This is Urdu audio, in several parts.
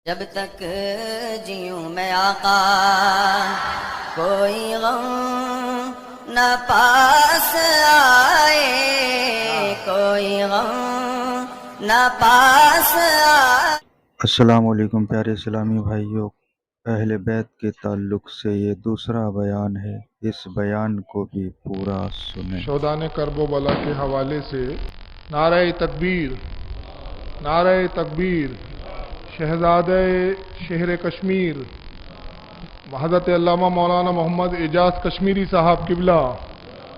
جب تک جیوں میں آقا کوئی غم نہ پاس آئے، کوئی غم نہ پاس آئے۔ السلام علیکم پیارے اسلامی بھائیوں، اہل بیت کے تعلق سے یہ دوسرا بیان ہے، اس بیان کو بھی پورا سنیں۔ شودان کرب و بلا کے حوالے سے نعرہ تکبیر، نعرہ تکبیر، شہزادہ شہر کشمیر حضرت علامہ مولانا محمد اعجاز کشمیری صاحب قبلہ،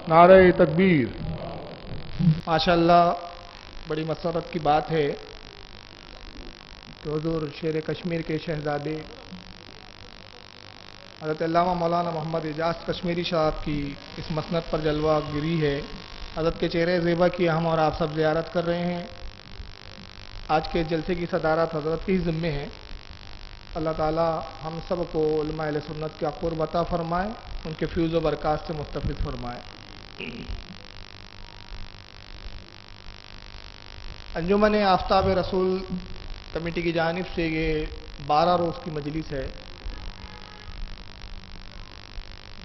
نعرہ تکبیر۔ ماشاءاللہ بڑی مسرت کی بات ہے کہ حضور شیر کشمیر کے شہزادے حضرت علامہ مولانا محمد اعجاز کشمیری صاحب کی اس مسند پر جلوہ گری ہے۔ حضرت کے چہرے زیبا کی ہم اور آپ سب زیارت کر رہے ہیں۔ آج کے جلسے کی صدارت حضرت کے ہی ذمے ہے۔ اللہ تعالی ہم سب کو علماء اہل سنت کا قرب عطا فرمائے، ان کے فیوز و برکات سے مستفید فرمائے۔ انجمن آفتاب رسول کمیٹی کی جانب سے یہ 12 روز کی مجلس ہے۔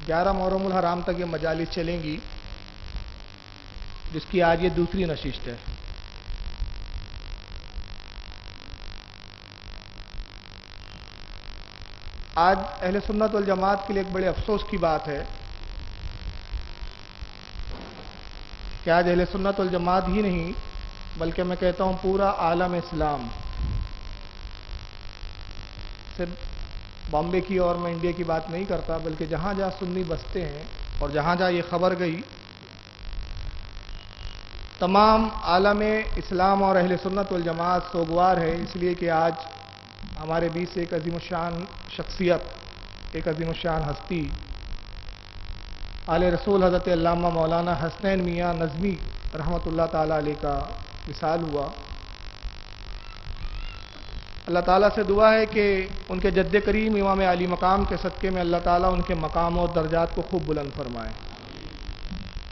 11 محرم الحرام تک یہ مجالس چلیں گی، جس کی آج یہ دوسری نشست ہے۔ آج اہل سنت والجماعت کے لیے ایک بڑے افسوس کی بات ہے کہ آج اہل سنت والجماعت ہی نہیں بلکہ میں کہتا ہوں پورا عالم اسلام، صرف بامبے کی اور میں انڈیا کی بات نہیں کرتا، بلکہ جہاں جہاں سنی بستے ہیں اور جہاں جہاں یہ خبر گئی، تمام عالم اسلام اور اہل سنت والجماعت سوگوار ہے، اس لیے کہ آج ہمارے بیچ سے ایک عظیم الشان شخصیت، ایک عظیم الشان ہستی، آل رسول حضرت علامہ مولانا حسنین میاں نظمی رحمۃ اللہ تعالیٰ علیہ کا وصال ہوا۔ اللہ تعالیٰ سے دعا ہے کہ ان کے جد کریم امام علی مقام کے صدقے میں اللہ تعالیٰ ان کے مقام اور درجات کو خوب بلند فرمائے،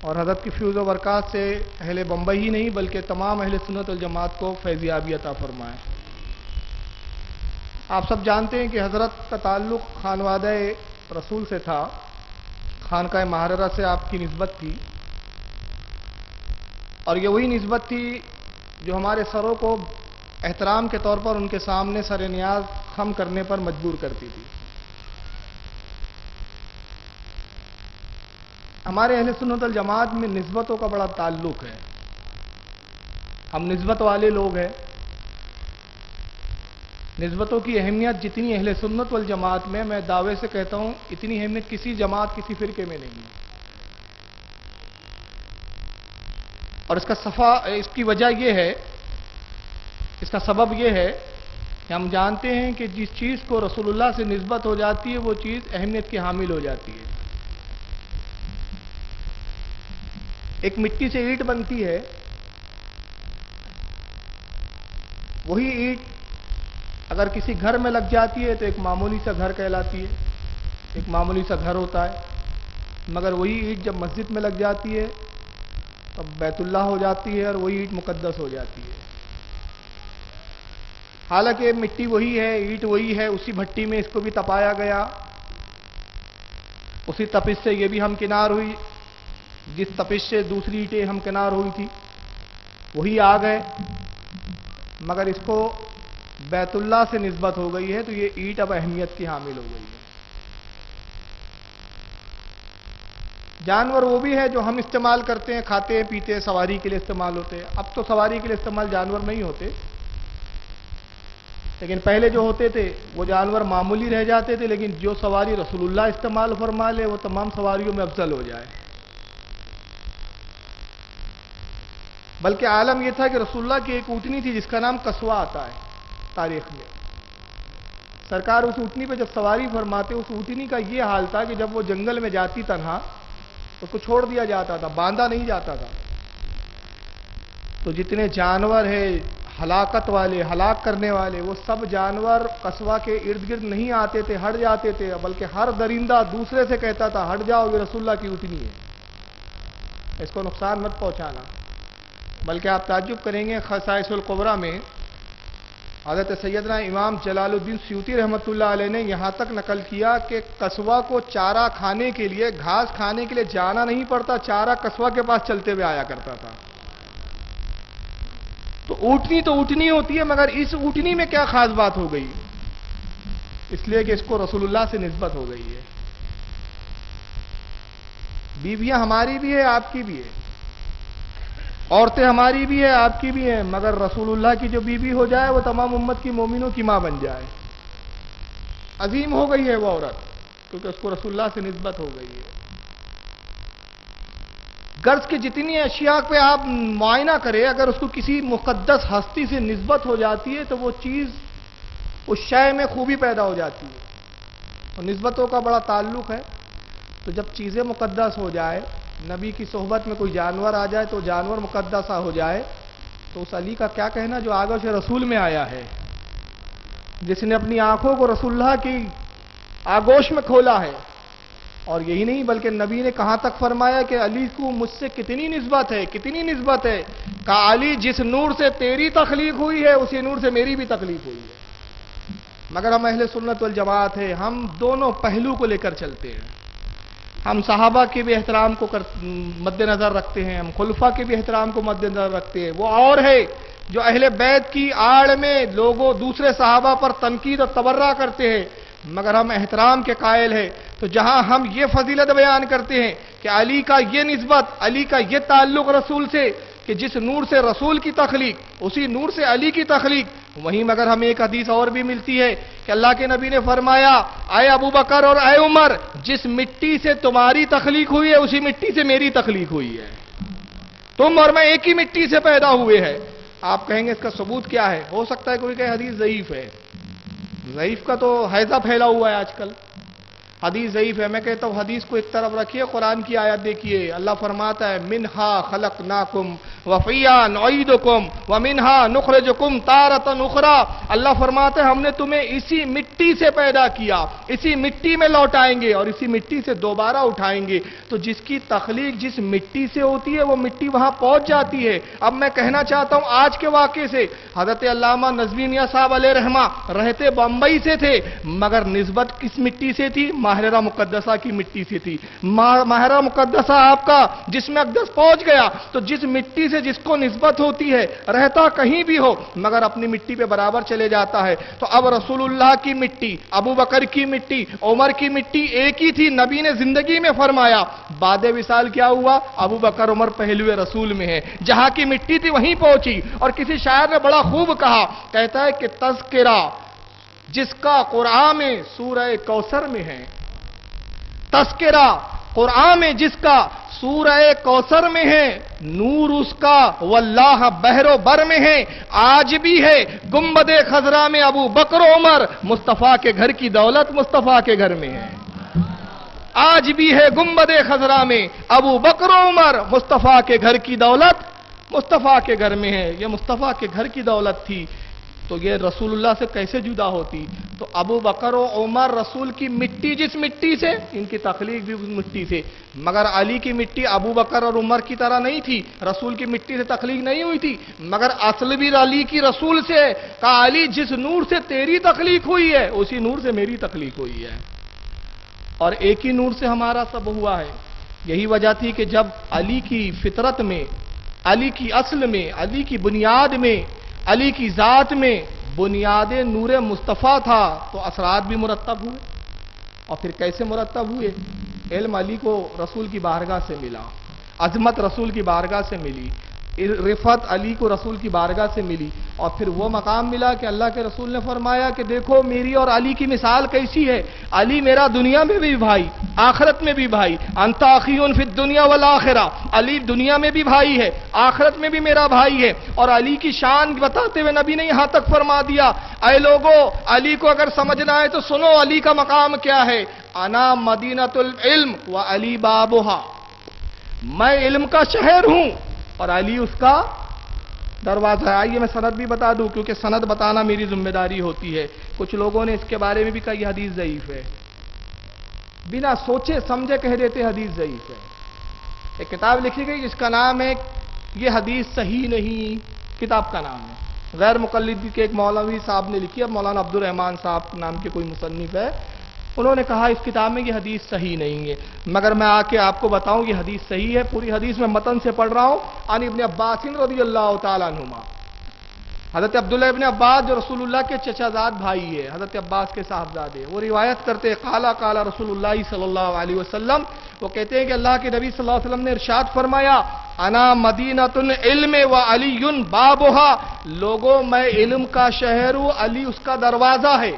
اور حضرت کی فیوز و برکات سے اہل بمبئی ہی نہیں بلکہ تمام اہل سنت والجماعت کو فیضیابی عطا فرمائے۔ آپ سب جانتے ہیں کہ حضرت کا تعلق خانوادہ رسول سے تھا، خانقاہ محررہ سے آپ کی نسبت تھی، اور یہ وہی نسبت تھی جو ہمارے سروں کو احترام کے طور پر ان کے سامنے سر نیاز خم کرنے پر مجبور کرتی تھی۔ ہمارے اہل سنت والجماعت میں نسبتوں کا بڑا تعلق ہے، ہم نسبت والے لوگ ہیں۔ نسبتوں کی اہمیت جتنی اہل سنت والجماعت میں دعوے سے کہتا ہوں اتنی اہمیت کسی جماعت کسی فرقے میں نہیں ہے، اور اس کی وجہ یہ ہے، اس کا سبب یہ ہے کہ ہم جانتے ہیں کہ جس چیز کو رسول اللہ سے نسبت ہو جاتی ہے وہ چیز اہمیت کی حامل ہو جاتی ہے۔ ایک مٹی سے اینٹ بنتی ہے، وہی اینٹ اگر کسی گھر میں لگ جاتی ہے تو ایک معمولی سا گھر کہلاتی ہے، ایک معمولی سا گھر ہوتا ہے، مگر وہی اینٹ جب مسجد میں لگ جاتی ہے تب بیت اللہ ہو جاتی ہے اور وہی اینٹ مقدس ہو جاتی ہے۔ حالانکہ مٹی وہی ہے، اینٹ وہی ہے، اسی بھٹی میں اس کو بھی تپایا گیا، اسی تپش سے یہ بھی ہمکنار ہوئی، جس تپش سے دوسری اینٹیں ہمکنار ہوئی تھی وہی آگ ہے، مگر اس کو بیت اللہ سے نسبت ہو گئی ہے تو یہ اینٹ اب اہمیت کی حامل ہو گئی ہے۔ جانور وہ بھی ہے جو ہم استعمال کرتے ہیں، کھاتے ہیں پیتے ہیں، سواری کے لیے استعمال ہوتے ہیں۔ اب تو سواری کے لیے استعمال جانور نہیں ہوتے، لیکن پہلے جو ہوتے تھے وہ جانور معمولی رہ جاتے تھے، لیکن جو سواری رسول اللہ استعمال فرما لے وہ تمام سواریوں میں افضل ہو جائے۔ بلکہ عالم یہ تھا کہ رسول اللہ کی ایک اونٹنی تھی جس کا نام قصوہ آتا ہے تاریخ میں۔ سرکار اس اونٹنی پہ جب سواری فرماتے، اس اونٹنی کا یہ حال تھا کہ جب وہ جنگل میں جاتی تنہا اس کو چھوڑ دیا جاتا تھا، باندھا نہیں جاتا تھا، تو جتنے جانور ہیں ہلاکت والے، ہلاک کرنے والے، وہ سب جانور قصوہ کے ارد گرد نہیں آتے تھے، ہٹ جاتے تھے، بلکہ ہر درندہ دوسرے سے کہتا تھا ہٹ جاؤ یہ رسول اللہ کی اونٹنی ہے، اس کو نقصان مت پہنچانا۔ بلکہ آپ تعجب کریں گے خصائص القبریٰ میں حضرت سیدنا امام جلال الدین سیوطی رحمۃ اللہ علیہ نے یہاں تک نقل کیا کہ قصوہ کو چارہ کھانے کے لیے، گھاس کھانے کے لیے جانا نہیں پڑتا، چارہ قصوہ کے پاس چلتے ہوئے آیا کرتا تھا۔ تو اونٹنی ہوتی ہے، مگر اس اونٹنی میں کیا خاص بات ہو گئی؟ اس لیے کہ اس کو رسول اللہ سے نسبت ہو گئی ہے۔ بیویاں ہماری بھی ہے، آپ کی بھی ہے، عورتیں ہماری بھی ہے، آپ کی بھی ہیں، مگر رسول اللہ کی جو بیوی ہو جائے وہ تمام امت کی مومنوں کی ماں بن جائے۔ عظیم ہو گئی ہے وہ عورت، کیونکہ اس کو رسول اللہ سے نسبت ہو گئی ہے۔ غرض کی جتنی اشیاء پہ آپ معائنہ کریں، اگر اس کو کسی مقدس ہستی سے نسبت ہو جاتی ہے تو وہ چیز اس شے میں خوبی پیدا ہو جاتی ہے۔ اور نسبتوں کا بڑا تعلق ہے، تو جب چیزیں مقدس ہو جائے، نبی کی صحبت میں کوئی جانور آ جائے تو جانور مقدسہ ہو جائے، تو اس علی کا کیا کہنا جو آغوش رسول میں آیا ہے، جس نے اپنی آنکھوں کو رسول اللہ کی آغوش میں کھولا ہے۔ اور یہی نہیں بلکہ نبی نے کہاں تک فرمایا کہ علی کو مجھ سے کتنی نسبت ہے، کتنی نسبت ہے، کہا علی جس نور سے تیری تخلیق ہوئی ہے اسی نور سے میری بھی تخلیق ہوئی ہے۔ مگر ہم اہل سنت والجماعت ہیں، ہم دونوں پہلو کو لے کر چلتے ہیں۔ ہم صحابہ کے بھی احترام کو مد نظر رکھتے ہیں، ہم خلفاء کے بھی احترام کو مد نظر رکھتے ہیں۔ وہ اور ہے جو اہل بیت کی آڑ میں لوگوں دوسرے صحابہ پر تنقید اور تبرہ کرتے ہیں، مگر ہم احترام کے قائل ہیں۔ تو جہاں ہم یہ فضیلت بیان کرتے ہیں کہ علی کا یہ نسبت، علی کا یہ تعلق رسول سے، کہ جس نور سے رسول کی تخلیق اسی نور سے علی کی تخلیق، وہیں مگر ہمیں ایک حدیث اور بھی ملتی ہے کہ اللہ کے نبی نے فرمایا، اے ابو بکر اور اے عمر، جس مٹی سے تمہاری تخلیق ہوئی ہے اسی مٹی سے میری تخلیق ہوئی ہے، تم اور میں ایک ہی مٹی سے پیدا ہوئے ہیں۔ آپ کہیں گے اس کا ثبوت کیا ہے؟ ہو سکتا ہے کوئی کہے حدیث ضعیف ہے۔ ضعیف کا تو حیضہ پھیلا ہوا ہے آج کل، حدیث ضعیف ہے۔ میں کہتا ہوں حدیث کو ایک طرف رکھیے، قرآن کی آیت دیکھیے، اللہ فرماتا ہے منہا خلقناکم وفیہا نعیدکم ومنہا نخرجکم تارۃ اخری۔ اللہ فرماتا ہے ہم نے تمہیں اسی مٹی سے پیدا کیا، اسی مٹی میں لوٹائیں گے اور اسی مٹی سے دوبارہ اٹھائیں گے۔ تو جس کی تخلیق جس مٹی سے ہوتی ہے وہ مٹی وہاں پہنچ جاتی ہے۔ اب میں کہنا چاہتا ہوں آج کے واقعے سے، حضرت علامہ نظوی میاں صاحب علیہ رحمہ رہتے بمبئی سے تھے، مگر نسبت کس مٹی سے تھی؟ ماہرہ مقدسہ کی مٹی سے تھی۔ ماہرہ مقدسہ آپ کا جسم اقدس پہنچ گیا تو جس مٹی سے جس کو نسبت ہوتی ہے، رہتا کہیں بھی ہو مگر اپنی مٹی پہ برابر چلے جاتا ہے۔ تو اب رسول اللہ کی مٹی، ابو بکر کی مٹی، عمر کی مٹی ایک ہی تھی، نبی نے زندگی میں فرمایا۔ بعد وصال کیا ہوا؟ ابو بکر عمر پہلوے رسول میں ہے، جہاں کی مٹی تھی وہیں پہنچی۔ اور کسی شاعر نے بڑا خوب کہا، کہتا ہے کہ تذکرہ جس کا قرآن میں سورہ کوثر میں ہے، تذکرہ قرآن میں جس کا سورہ کوثر میں ہے، نور اس کا واللہ بحر و بر میں ہے، آج بھی ہے گنبد خضرا میں ابو بکر و عمر، مصطفیٰ کے گھر کی دولت مصطفیٰ کے گھر میں ہے۔ آج بھی ہے گنبد خضرا میں ابو بکر و عمر، مصطفیٰ کے گھر کی دولت مصطفیٰ کے گھر میں ہے۔ یہ مصطفیٰ کے گھر کی دولت تھی تو یہ رسول اللہ سے کیسے جدا ہوتی؟ تو ابو بکر و عمر رسول کی مٹی جس مٹی سے، ان کی تخلیق بھی اس مٹی سے، مگر علی کی مٹی ابو بکر اور عمر کی طرح نہیں تھی، رسول کی مٹی سے تخلیق نہیں ہوئی تھی، مگر اصل بھی علی کی رسول سے ہے۔ کہا علی جس نور سے تیری تخلیق ہوئی ہے اسی نور سے میری تخلیق ہوئی ہے، اور ایک ہی نور سے ہمارا سب ہوا ہے۔ یہی وجہ تھی کہ جب علی کی فطرت میں، علی کی اصل میں، علی کی بنیاد میں، علی کی ذات میں بنیاد نور مصطفیٰ تھا تو اثرات بھی مرتب ہوئے۔ اور پھر کیسے مرتب ہوئے؟ علم علی کو رسول کی بارگاہ سے ملا، عظمت رسول کی بارگاہ سے ملی، رفعت علی کو رسول کی بارگاہ سے ملی، اور پھر وہ مقام ملا کہ اللہ کے رسول نے فرمایا کہ دیکھو میری اور علی کی مثال کیسی ہے، علی میرا دنیا میں بھی بھائی، آخرت میں بھی بھائی، انت اخی فی الدنیا والآخرہ، علی دنیا میں بھی بھائی ہے، آخرت میں بھی میرا بھائی ہے۔ اور علی کی شان بتاتے ہوئے نبی نے یہاں تک فرما دیا، اے لوگو علی کو اگر سمجھنا ہے تو سنو علی کا مقام کیا ہے، انا مدینۃ العلم و علی بابھا، میں علم کا شہر ہوں اور علی اس کا دروازہ ہے۔ آئیے میں سند بھی بتا دوں کیونکہ سند بتانا میری ذمہ داری ہوتی ہے۔ کچھ لوگوں نے اس کے بارے میں بھی کہا یہ حدیث ضعیف ہے، بنا سوچے سمجھے کہہ دیتے حدیث ضعیف ہے۔ ایک کتاب لکھی گئی جس کا نام ہے یہ حدیث صحیح نہیں، کتاب کا نام ہے غیر مقلد کے ایک مولوی صاحب نے لکھی ہے، مولانا عبدالرحمان صاحب نام کے کوئی مصنف ہے، انہوں نے کہا اس کتاب میں یہ حدیث صحیح نہیں ہے، مگر میں آ کے آپ کو بتاؤں یہ حدیث صحیح ہے۔ پوری حدیث میں متن سے پڑھ رہا ہوں۔ عن ابن عباس رضی اللہ تعالیٰ عنہما، حضرت عبداللہ ابن عباس جو رسول اللہ کے چچا زاد بھائی ہے، حضرت عباس کے صاحبزادے، وہ روایت کرتے قال قال رسول اللہ صلی اللہ علیہ وسلم، وہ کہتے ہیں کہ اللہ کے نبی صلی اللہ علیہ وسلم نے ارشاد فرمایا، انا مدینۃ العلم و علی بابھا، لوگوں میں علم کا شہر ہوں، علی اس کا دروازہ ہے۔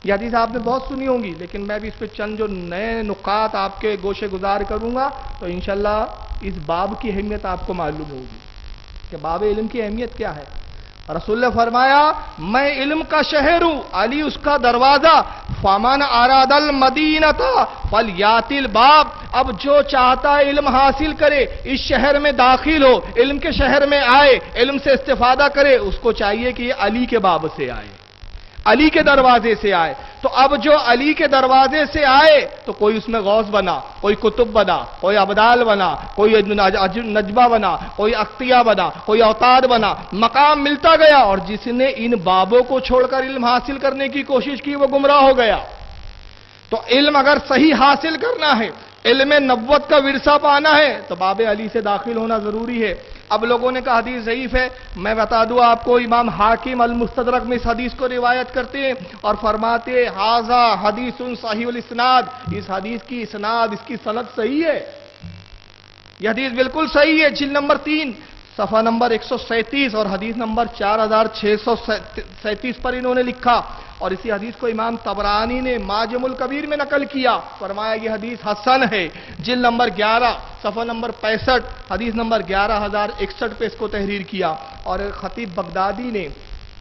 یہ حدیث آپ نے بہت سنی ہوں گی، لیکن میں بھی اس پہ چند جو نئے نکات آپ کے گوشے گزار کروں گا تو انشاءاللہ اس باب کی اہمیت آپ کو معلوم ہوگی کہ باب علم کی اہمیت کیا ہے۔ رسول نے فرمایا میں علم کا شہر ہوں، علی اس کا دروازہ، فمن اراد المدینۃ فلیات الباب، اب جو چاہتا ہے علم حاصل کرے، اس شہر میں داخل ہو، علم کے شہر میں آئے، علم سے استفادہ کرے، اس کو چاہیے کہ یہ علی کے باب سے آئے، علی کے دروازے سے آئے۔ تو اب جو علی کے دروازے سے آئے تو کوئی اس میں غوث بنا، کوئی قطب بنا، کوئی ابدال بنا، کوئی نجبہ بنا، کوئی اختیہ بنا، کوئی اوتاد بنا، مقام ملتا گیا، اور جس نے ان بابوں کو چھوڑ کر علم حاصل کرنے کی کوشش کی وہ گمراہ ہو گیا۔ تو علم اگر صحیح حاصل کرنا ہے، علم نبوت کا ورثہ پانا ہے تو باب علی سے داخل ہونا ضروری ہے۔ اب لوگوں نے کہا حدیث ضعیف ہے، میں بتا دوں آپ کو، امام حاکم المستدرک میں اس حدیث کو روایت کرتے ہیں اور فرماتے ہیں ھذا حدیث صحیح الاسناد، اس حدیث کی اسناد، اس کی سند صحیح ہے، یہ حدیث بالکل صحیح ہے۔ جلد نمبر 3 صفحہ نمبر 137 اور حدیث نمبر 4637 پر انہوں نے لکھا، اور اسی حدیث کو امام طبرانی نے معجم الکبیر میں نقل کیا، فرمایا یہ حدیث حسن ہے۔ جلد نمبر 11 صفحہ نمبر 65 حدیث نمبر 11061 پہ اس کو تحریر کیا، اور خطیب بغدادی نے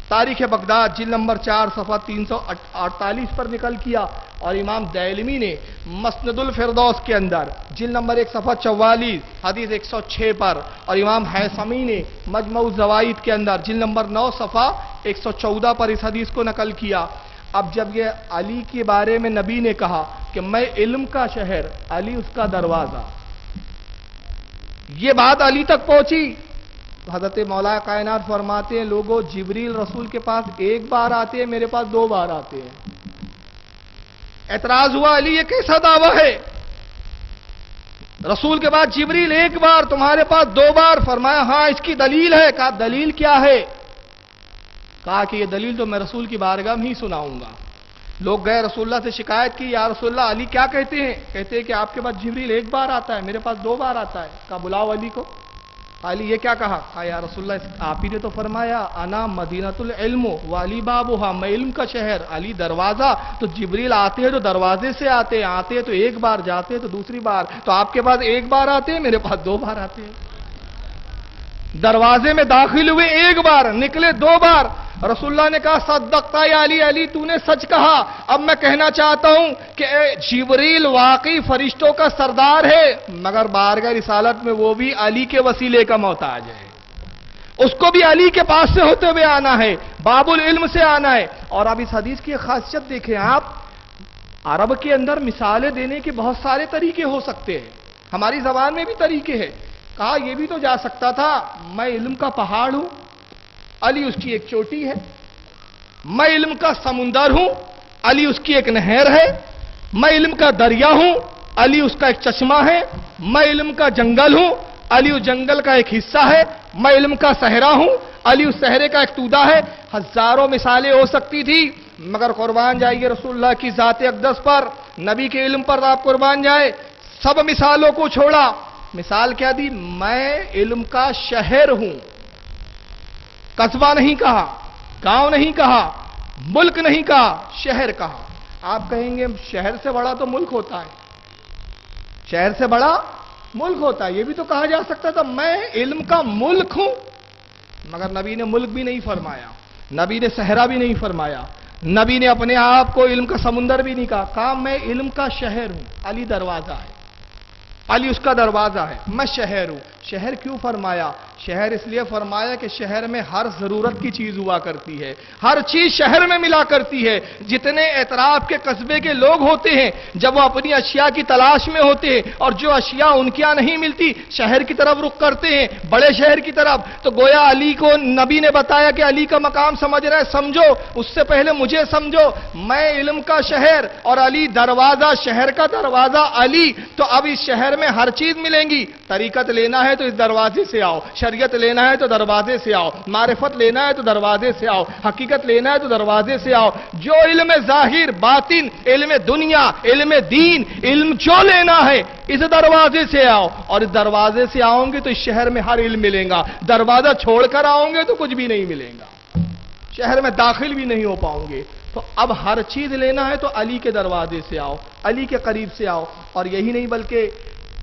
تاریخ بغداد جلد نمبر 4 صفحہ 348 پر نقل کیا، اور امام دیلمی نے مسند الفردوس کے اندر جلد نمبر 1 صفحہ 44 حدیث 106 پر، اور امام حیثمی نے مجمع الزوائد کے اندر جلد نمبر 9 صفحہ 114 پر اس حدیث کو نقل کیا۔ اب جب یہ علی کے بارے میں نبی نے کہا کہ میں علم کا شہر، علی اس کا دروازہ، یہ بات علی تک پہنچی، حضرت مولا کائنات فرماتے ہیں لوگوں جبریل رسول کے پاس ایک بار آتے ہیں، میرے پاس 2 بار آتے ہیں۔ اعتراض ہوا علی یہ کیسا دعویٰ ہے؟ رسول کے بعد جبریل ایک بار، تمہارے پاس 2 بار، فرمایا ہاں اس کی دلیل ہے۔ کہا دلیل کیا ہے؟ کہا کہ یہ دلیل تو میں رسول کی بارگاہ میں ہی سناؤں گا۔ لوگ گئے رسول اللہ سے شکایت کی، یا رسول اللہ علی کیا کہتے ہیں؟ کہتے ہیں کہ آپ کے پاس جبریل ایک بار آتا ہے، میرے پاس 2 بار آتا ہے۔ کہا بلاؤ علی کو۔ علی یہ کیا کہا؟ کہا یا رسول اللہ آپ ہی نے تو فرمایا انا مدینۃ العلم وعلی بابھا، میں علم کا شہر، علی دروازہ، تو جبریل آتے ہیں تو دروازے سے آتے ہیں تو ایک بار، جاتے ہیں تو دوسری بار، تو آپ کے پاس ایک بار آتے ہیں، میرے پاس 2 بار آتے ہیں۔ دروازے میں داخل ہوئے ایک بار، نکلے 2 بار۔ رسول اللہ نے کہا صدقتا یا علی، علی تو نے سچ کہا۔ اب میں کہنا چاہتا ہوں کہ جبریل واقعی فرشتوں کا سردار ہے، مگر بارگاہ رسالت میں وہ بھی علی کے وسیلے کا محتاج ہے، اس کو بھی علی کے پاس سے ہوتے ہوئے آنا ہے، باب العلم سے آنا ہے۔ اور اب اس حدیث کی خاصیت دیکھیں آپ، عرب کے اندر مثالیں دینے کے بہت سارے طریقے ہو سکتے ہیں، ہماری زبان میں بھی طریقے ہیں۔ کہا یہ بھی تو جا سکتا تھا میں علم کا پہاڑ ہوں، علی اس کی ایک چوٹی ہے، میں علم کا سمندر ہوں، علی اس کی ایک نہر ہے، میں علم کا دریا ہوں، علی اس کا ایک چشمہ ہے، میں علم کا جنگل ہوں، علی اس جنگل کا ایک حصہ ہے، میں علم کا صحرا ہوں، علی اس صحرے کا ایک تودا ہے۔ ہزاروں مثالیں ہو سکتی تھی، مگر قربان جائیے رسول اللہ کی ذات اقدس پر، نبی کے علم پر آپ قربان جائے، سب مثالوں کو چھوڑا۔ مثال کیا دی؟ میں علم کا شہر ہوں، قصبہ نہیں کہا، گاؤں نہیں کہا، ملک نہیں کہا، شہر کہا۔ آپ کہیں گے شہر سے بڑا تو ملک ہوتا ہے، شہر سے بڑا ملک ہوتا ہے، یہ بھی تو کہا جا سکتا تھا میں علم کا ملک ہوں، مگر نبی نے ملک بھی نہیں فرمایا، نبی نے صحرا بھی نہیں فرمایا، نبی نے اپنے آپ کو علم کا سمندر بھی نہیں کہا میں علم کا شہر ہوں، علی دروازہ ہے، علی اس کا دروازہ ہے، میں شہر ہوں۔ شہر کیوں فرمایا؟ شہر اس لیے فرمایا کہ شہر میں ہر ضرورت کی چیز ہوا کرتی ہے، ہر چیز شہر میں ملا کرتی ہے۔ جتنے اطراف کے قصبے کے لوگ ہوتے ہیں جب وہ اپنی اشیاء کی تلاش میں ہوتے ہیں اور جو اشیاء ان کے یہاں نہیں ملتی شہر کی طرف رخ کرتے ہیں، بڑے شہر کی طرف۔ تو گویا علی کو نبی نے بتایا کہ علی کا مقام سمجھ رہا ہے، سمجھو، اس سے پہلے مجھے سمجھو، میں علم کا شہر اور علی دروازہ، شہر کا دروازہ علی۔ تو اب اس شہر میں ہر چیز ملیں گی۔ طریقت لینا ہے تو اس دروازے سے آؤ، شریعت لینا ہے تو دروازے سے آؤ، معرفت لینا ہے تو دروازے سے آؤ، حقیقت لینا ہے تو دروازے سے آؤ۔ جو علم ظاہر باطن، علم دنیا، علم دین، علم جو لینا ہے اس دروازے سے آؤ، اور اس دروازے سے آؤں گے تو اس شہر میں ہر علم ملے گا۔ دروازہ چھوڑ کر آؤں گے تو کچھ بھی نہیں ملے گا، شہر میں داخل بھی نہیں ہو پاؤں گے۔ تو اب ہر چیز لینا ہے تو علی کے دروازے سے آؤ، علی کے قریب سے آؤ۔ اور یہی نہیں بلکہ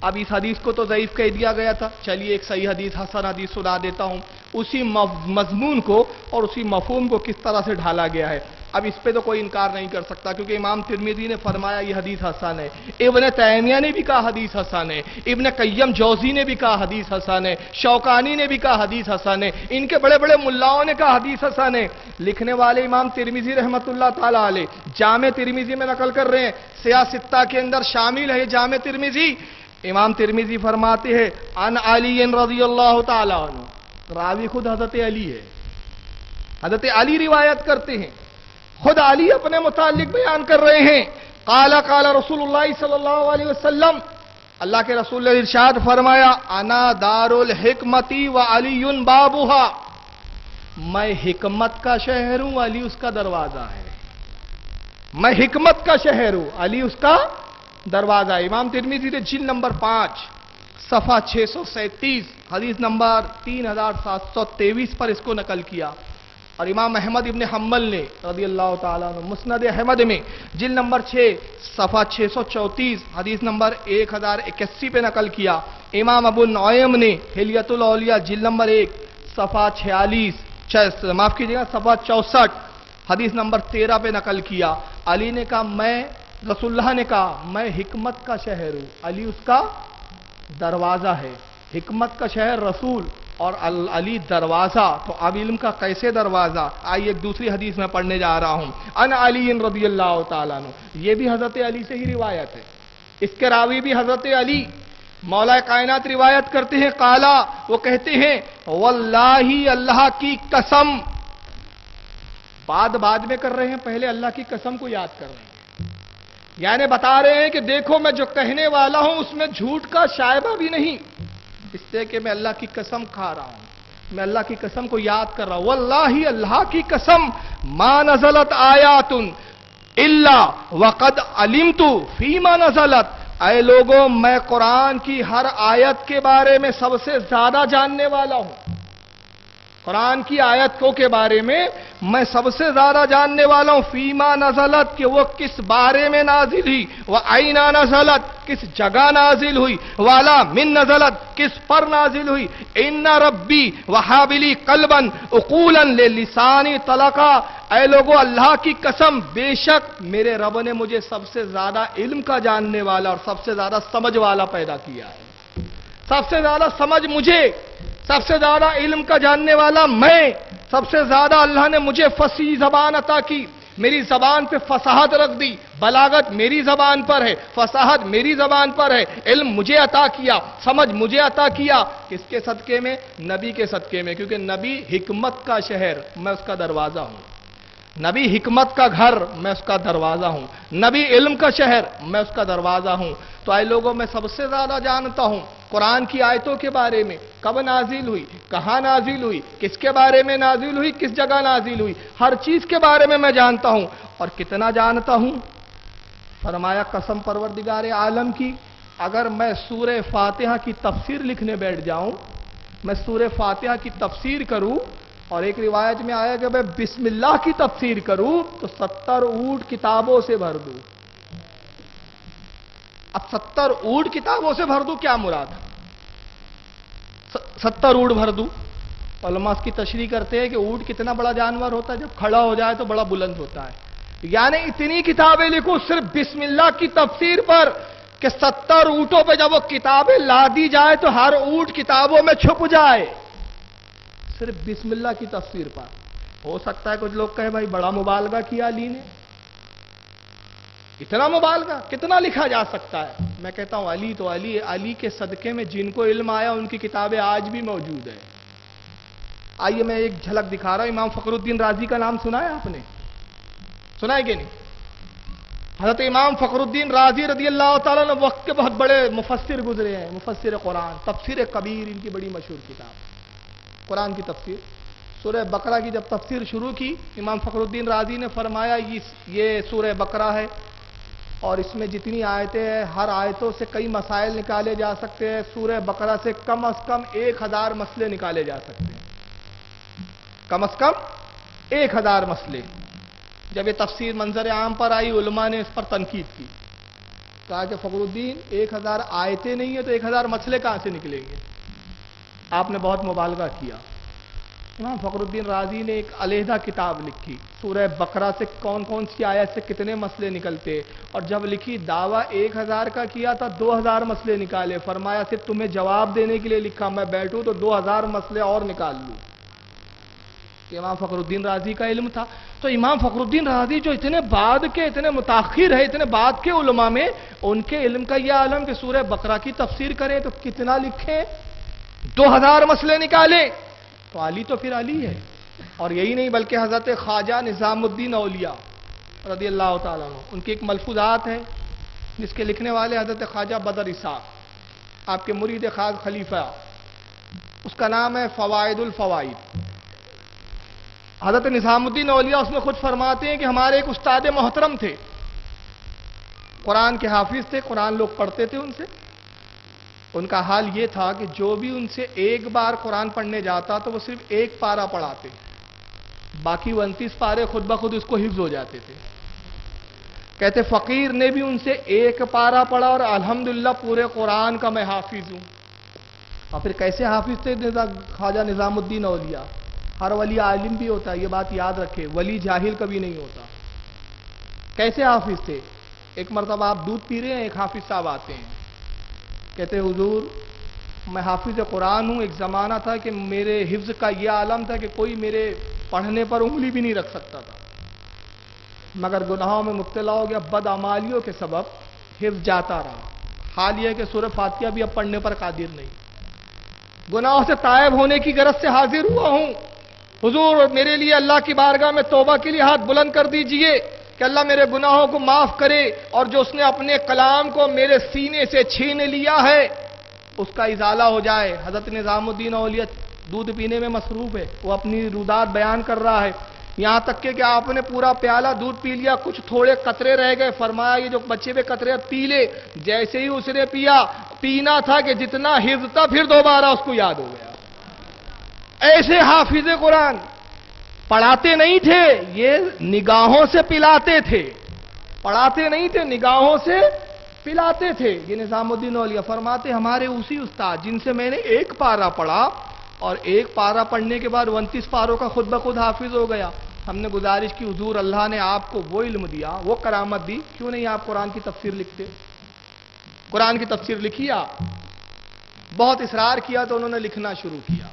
اب اس حدیث کو تو ضعیف کہہ دیا گیا تھا، چلیے ایک صحیح حدیث، حسن حدیث سنا دیتا ہوں۔ اسی مضمون کو اور اسی مفہوم کو کس طرح سے ڈھالا گیا ہے، اب اس پہ تو کوئی انکار نہیں کر سکتا، کیونکہ امام ترمذی نے فرمایا یہ حدیث حسن ہے، ابن تیمیہ نے بھی کہا حدیث حسن ہے، ابن قیم جوزی نے بھی کہا حدیث حسن ہے، شوکانی نے بھی کہا حدیث حسن ہے، ان کے بڑے بڑے ملاؤں نے کہا حدیث حسن ہے۔ لکھنے والے امام ترمذی رحمۃ اللہ تعالی علیہ جامع ترمذی میں نقل کر رہے ہیں، سیاہ ستہ کے اندر شامل ہے جامع ترمذی۔ امام ترمذی فرماتے ہیں عن علی رضی اللہ تعالی عنہ، راوی خود حضرت علی ہے، حضرت علی روایت کرتے ہیں، خود علی اپنے متعلق بیان کر رہے ہیں۔ قال قال رسول اللہ صلی اللہ علیہ وسلم، اللہ کے رسول نے ارشاد فرمایا انا دار الحکمتی و علی بابها، میں حکمت کا شہر ہوں، علی اس کا دروازہ ہے۔ میں حکمت کا شہر ہوں، علی اس کا دروازہ ہے۔ امام ترمذی نے جلد نمبر 5 صفحہ 637 حدیث نمبر 3723 پر اس کو نقل کیا، اور امام احمد ابن حنبل نے رضی اللہ تعالیٰ عنہ مسند احمد میں جلد نمبر 6 صفحہ 634 حدیث نمبر 1081 پہ نقل کیا۔ امام ابو نعیم نے حلیۃ الاولیاء جلد نمبر 1 صفحہ 46 معاف کیجیے گا صفحہ 64 حدیث نمبر 13 پہ نقل کیا۔ علی نے کہا میں، رسول اللہ نے کہا میں حکمت کا شہر ہوں، علی اس کا دروازہ ہے۔ حکمت کا شہر رسول اور علی دروازہ، تو اب علم کا کیسے دروازہ؟ آئیے ایک دوسری حدیث میں پڑھنے جا رہا ہوں، ان علی رضی اللہ تعالیٰ عنہ، یہ بھی حضرت علی سے ہی روایت ہے، اس کے راوی بھی حضرت علی مولا کائنات روایت کرتے ہیں، قالا وہ کہتے ہیں واللہ اللہ کی قسم، بعد میں کر رہے ہیں، پہلے اللہ کی قسم کو یاد کر رہے ہیں، یعنی بتا رہے ہیں کہ دیکھو میں جو کہنے والا ہوں اس میں جھوٹ کا شائبہ بھی نہیں، اس سے کہ میں اللہ کی قسم کھا رہا ہوں، میں اللہ کی قسم کو یاد کر رہا ہوں۔ واللہ اللہ کی قسم ما نزلت آیات الا وقد علمت فیما نزلت، اے لوگوں میں قرآن کی ہر آیت کے بارے میں سب سے زیادہ جاننے والا ہوں، قرآن کی آیت کو کے بارے میں میں سب سے زیادہ جاننے والا ہوں، فیما نزلت کہ وہ کس بارے میں نازل ہوئی، وہ اینا نزلت کس جگہ نازل ہوئی، والا من نزلت کس پر نازل ہوئی، ان ربی وہابلی قلبا عقولا للسانی طلقا، اے لوگو اللہ کی قسم بے شک میرے رب نے مجھے سب سے زیادہ علم کا جاننے والا اور سب سے زیادہ سمجھ والا پیدا کیا ہے، سب سے زیادہ سمجھ مجھے، سب سے زیادہ علم کا جاننے والا میں، سب سے زیادہ اللہ نے مجھے فصیح زبان عطا کی، میری زبان پہ فصاحت رکھ دی، بلاغت میری زبان پر ہے، فصاحت میری زبان پر ہے، علم مجھے عطا کیا، سمجھ مجھے عطا کیا، کس کے صدقے میں؟ نبی کے صدقے میں، کیونکہ نبی حکمت کا شہر، میں اس کا دروازہ ہوں، نبی حکمت کا گھر، میں اس کا دروازہ ہوں، نبی علم کا شہر، میں اس کا دروازہ ہوں۔ تو اے لوگوں میں سب سے زیادہ جانتا ہوں قرآن کی آیتوں کے بارے میں، کب نازل ہوئی، کہاں نازل ہوئی، کس کے بارے میں نازل ہوئی، کس جگہ نازل ہوئی، ہر چیز کے بارے میں جانتا ہوں، اور کتنا جانتا ہوں؟ فرمایا قسم پروردگار عالم کی، اگر میں سورہ فاتحہ کی تفسیر لکھنے بیٹھ جاؤں، میں سورہ فاتحہ کی تفسیر کروں، اور ایک روایت میں آیا کہ میں بسم اللہ کی تفسیر کروں تو 70 اونٹ کتابوں سے بھر دوں۔ اب 70 اونٹ کتابوں سے بھر دوں کیا مراد ہے؟ 70 اونٹ بھر دوں، علماء اس کی تشریح کرتے ہیں کہ اونٹ کتنا بڑا جانور ہوتا ہے، جب کھڑا ہو جائے تو بڑا بلند ہوتا ہے، یعنی اتنی کتابیں لکھوں صرف بسم اللہ کی تفسیر پر کہ 70 اونٹوں پہ جب وہ کتابیں لا دی جائے تو ہر اونٹ کتابوں میں چھپ جائے، صرف بسم اللہ کی تفسیر پر۔ ہو سکتا ہے کچھ لوگ کہے بھائی بڑا مبالغہ کیا علی نے، اتنا مبالغہ کتنا لکھا جا سکتا ہے؟ میں کہتا ہوں علی تو علی، علی کے صدقے میں جن کو علم آیا ان کی کتابیں آج بھی موجود ہیں۔ آئیے میں ایک جھلک دکھا رہا ہوں۔ امام فخر الدین رازی کا نام سنا ہے آپ نے؟ سنا ہے کہ نہیں؟ حضرت امام فخر الدین رازی رضی اللہ تعالیٰ نے وقت کے بہت بڑے مفسر گزرے ہیں، مفسر قرآن، تفسیر کبیر ان کی بڑی مشہور کتاب، قرآن کی تفسیر۔ سورہ بقرہ کی جب تفسیر شروع کی، امام فخر الدین رازی نے فرمایا یہ سورہ بقرہ ہے اور اس میں جتنی آیتیں ہیں ہر آیتوں سے کئی مسائل نکالے جا سکتے ہیں، سورہ بقرہ سے کم از کم 1000 مسئلے نکالے جا سکتے ہیں، کم از کم 1000 مسئلے۔ جب یہ تفسیر منظر عام پر آئی، علماء نے اس پر تنقید کی، کہا کہ فخر الدین 1000 آیتیں نہیں ہیں تو 1000 مسئلے کہاں سے نکلیں گے؟ آپ نے بہت مبالغہ کیا۔ امام فخر الدین رازی نے ایک علیحدہ کتاب لکھی، سورہ بقرہ سے کون کون سی آیت سے کتنے مسئلے نکلتے، اور جب لکھی دعویٰ 1000 کا کیا تھا 2000 مسئلے نکالے، فرمایا صرف تمہیں جواب دینے کے لیے لکھا، میں بیٹھوں تو 2000 مسئلے اور نکال لوں۔ امام فخر الدین رازی کا علم تھا۔ تو امام فخر الدین رازی جو اتنے بعد کے، اتنے متاخر ہے، اتنے بعد کے علماء میں، ان کے علم کا یہ عالم کہ سورہ بقرہ کی تفسیر کریں تو کتنا لکھیں، 2000 مسئلے نکالیں۔ تو علی تو پھر علی ہے۔ اور یہی نہیں بلکہ حضرت خواجہ نظام الدین اولیاء رضی اللہ تعالیٰ عنہ، ان کی ایک ملفوظات ہے جس کے لکھنے والے حضرت خواجہ بدر اسحاق، آپ کے مرید خاص خلیفہ، اس کا نام ہے فوائد الفوائد۔ حضرت نظام الدین اولیاء اس میں خود فرماتے ہیں کہ ہمارے ایک استاد محترم تھے، قرآن کے حافظ تھے، قرآن لوگ پڑھتے تھے ان سے۔ ان کا حال یہ تھا کہ جو بھی ان سے ایک بار قرآن پڑھنے جاتا تو وہ صرف ایک پارہ پڑھاتے، باقی 29 پارے خود بخود اس کو حفظ ہو جاتے تھے۔ کہتے فقیر نے بھی ان سے ایک پارہ پڑھا اور الحمدللہ پورے قرآن کا میں حافظ ہوں۔ اور پھر کیسے حافظ تھے خواجہ نظام الدین اولیاء؟ ہر ولی عالم بھی ہوتا ہے، یہ بات یاد رکھے، ولی جاہل کبھی نہیں ہوتا۔ کیسے حافظ تھے؟ ایک مرتبہ آپ دودھ پی رہے ہیں، ایک حافظ صاحب آتے ہیں، کہتے حضور میں حافظ قرآن ہوں، ایک زمانہ تھا کہ میرے حفظ کا یہ عالم تھا کہ کوئی میرے پڑھنے پر انگلی بھی نہیں رکھ سکتا تھا، مگر گناہوں میں مبتلا ہو گیا، بدعمالیوں کے سبب حفظ جاتا رہا۔ حال یہ ہے کہ سورہ فاتحہ بھی اب پڑھنے پر قادر نہیں، گناہوں سے تائب ہونے کی غرض سے حاضر ہوا ہوں، حضور میرے لیے اللہ کی بارگاہ میں توبہ کے لیے ہاتھ بلند کر دیجئے کہ اللہ میرے گناہوں کو معاف کرے، اور جو اس نے اپنے کلام کو میرے سینے سے چھین لیا ہے اس کا ازالہ ہو جائے۔ حضرت نظام الدین اولیاء دودھ پینے میں مصروف ہے، وہ اپنی رودات بیان کر رہا ہے، یہاں تک کہ آپ نے پورا پیالہ دودھ پی لیا، کچھ تھوڑے قطرے رہ گئے، فرمایا یہ جو بچے ہوئے قطرے پی لے۔ جیسے ہی اس نے پینا تھا کہ جتنا حفظ تھا پھر دوبارہ اس کو یاد ہو گیا۔ ایسے حافظ قرآن پڑھاتے نہیں تھے، یہ نگاہوں سے پلاتے تھے، پڑھاتے نہیں تھے، نگاہوں سے پلاتے تھے۔ یہ نظام الدین اولیاء فرماتے ہمارے اسی استاد جن سے میں نے ایک پارہ پڑھا اور ایک پارہ پڑھنے کے بعد 29 پاروں کا خود بخود حافظ ہو گیا، ہم نے گزارش کی حضور اللہ نے آپ کو وہ علم دیا، وہ کرامت دی، کیوں نہیں آپ قرآن کی تفسیر لکھتے؟ قرآن کی تفسیر لکھی آپ؟ بہت اصرار کیا تو انہوں نے لکھنا شروع کیا۔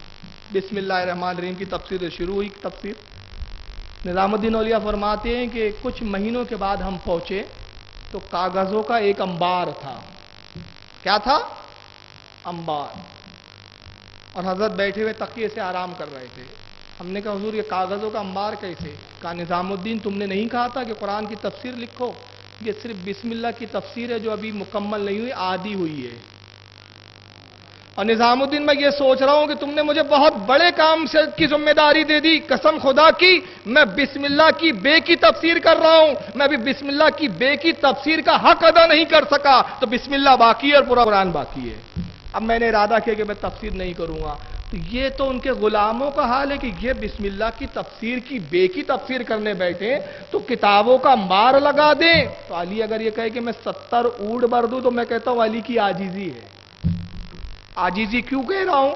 بسم اللہ الرحمن الرحیم کی تفسیر شروع ہوئی۔ تفسیر نظام الدین اولیاء فرماتے ہیں کہ کچھ مہینوں کے بعد ہم پہنچے تو کاغذوں کا ایک انبار تھا۔ کیا تھا؟ انبار۔ اور حضرت بیٹھے ہوئے تکیے سے آرام کر رہے تھے۔ ہم نے کہا حضور یہ کاغذوں کا انبار کیسے؟ کہا نظام الدین تم نے نہیں کہا تھا کہ قرآن کی تفسیر لکھو؟ یہ صرف بسم اللہ کی تفسیر ہے جو ابھی مکمل نہیں ہوئی، آدھی ہوئی ہے۔ اور نظام الدین میں یہ سوچ رہا ہوں کہ تم نے مجھے بہت بڑے کام سے کی ذمہ داری دے دی، قسم خدا کی میں بسم اللہ کی بے کی تفسیر کر رہا ہوں، میں بھی بسم اللہ کی بے کی تفسیر کا حق ادا نہیں کر سکا، تو بسم اللہ باقی ہے اور پورا قرآن باقی ہے۔ اب میں نے ارادہ کیا کہ میں تفسیر نہیں کروں گا۔ تو یہ تو ان کے غلاموں کا حال ہے کہ یہ بسم اللہ کی تفسیر کی بے کی تفسیر کرنے بیٹھے تو کتابوں کا مار لگا دیں۔ تو علی اگر یہ کہے کہ میں 70 اونٹ بھر دوں تو میں کہتا ہوں علی کی عاجزی ہے۔ عاجزی کیوں کہہ رہا ہوں؟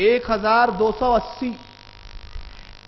1280।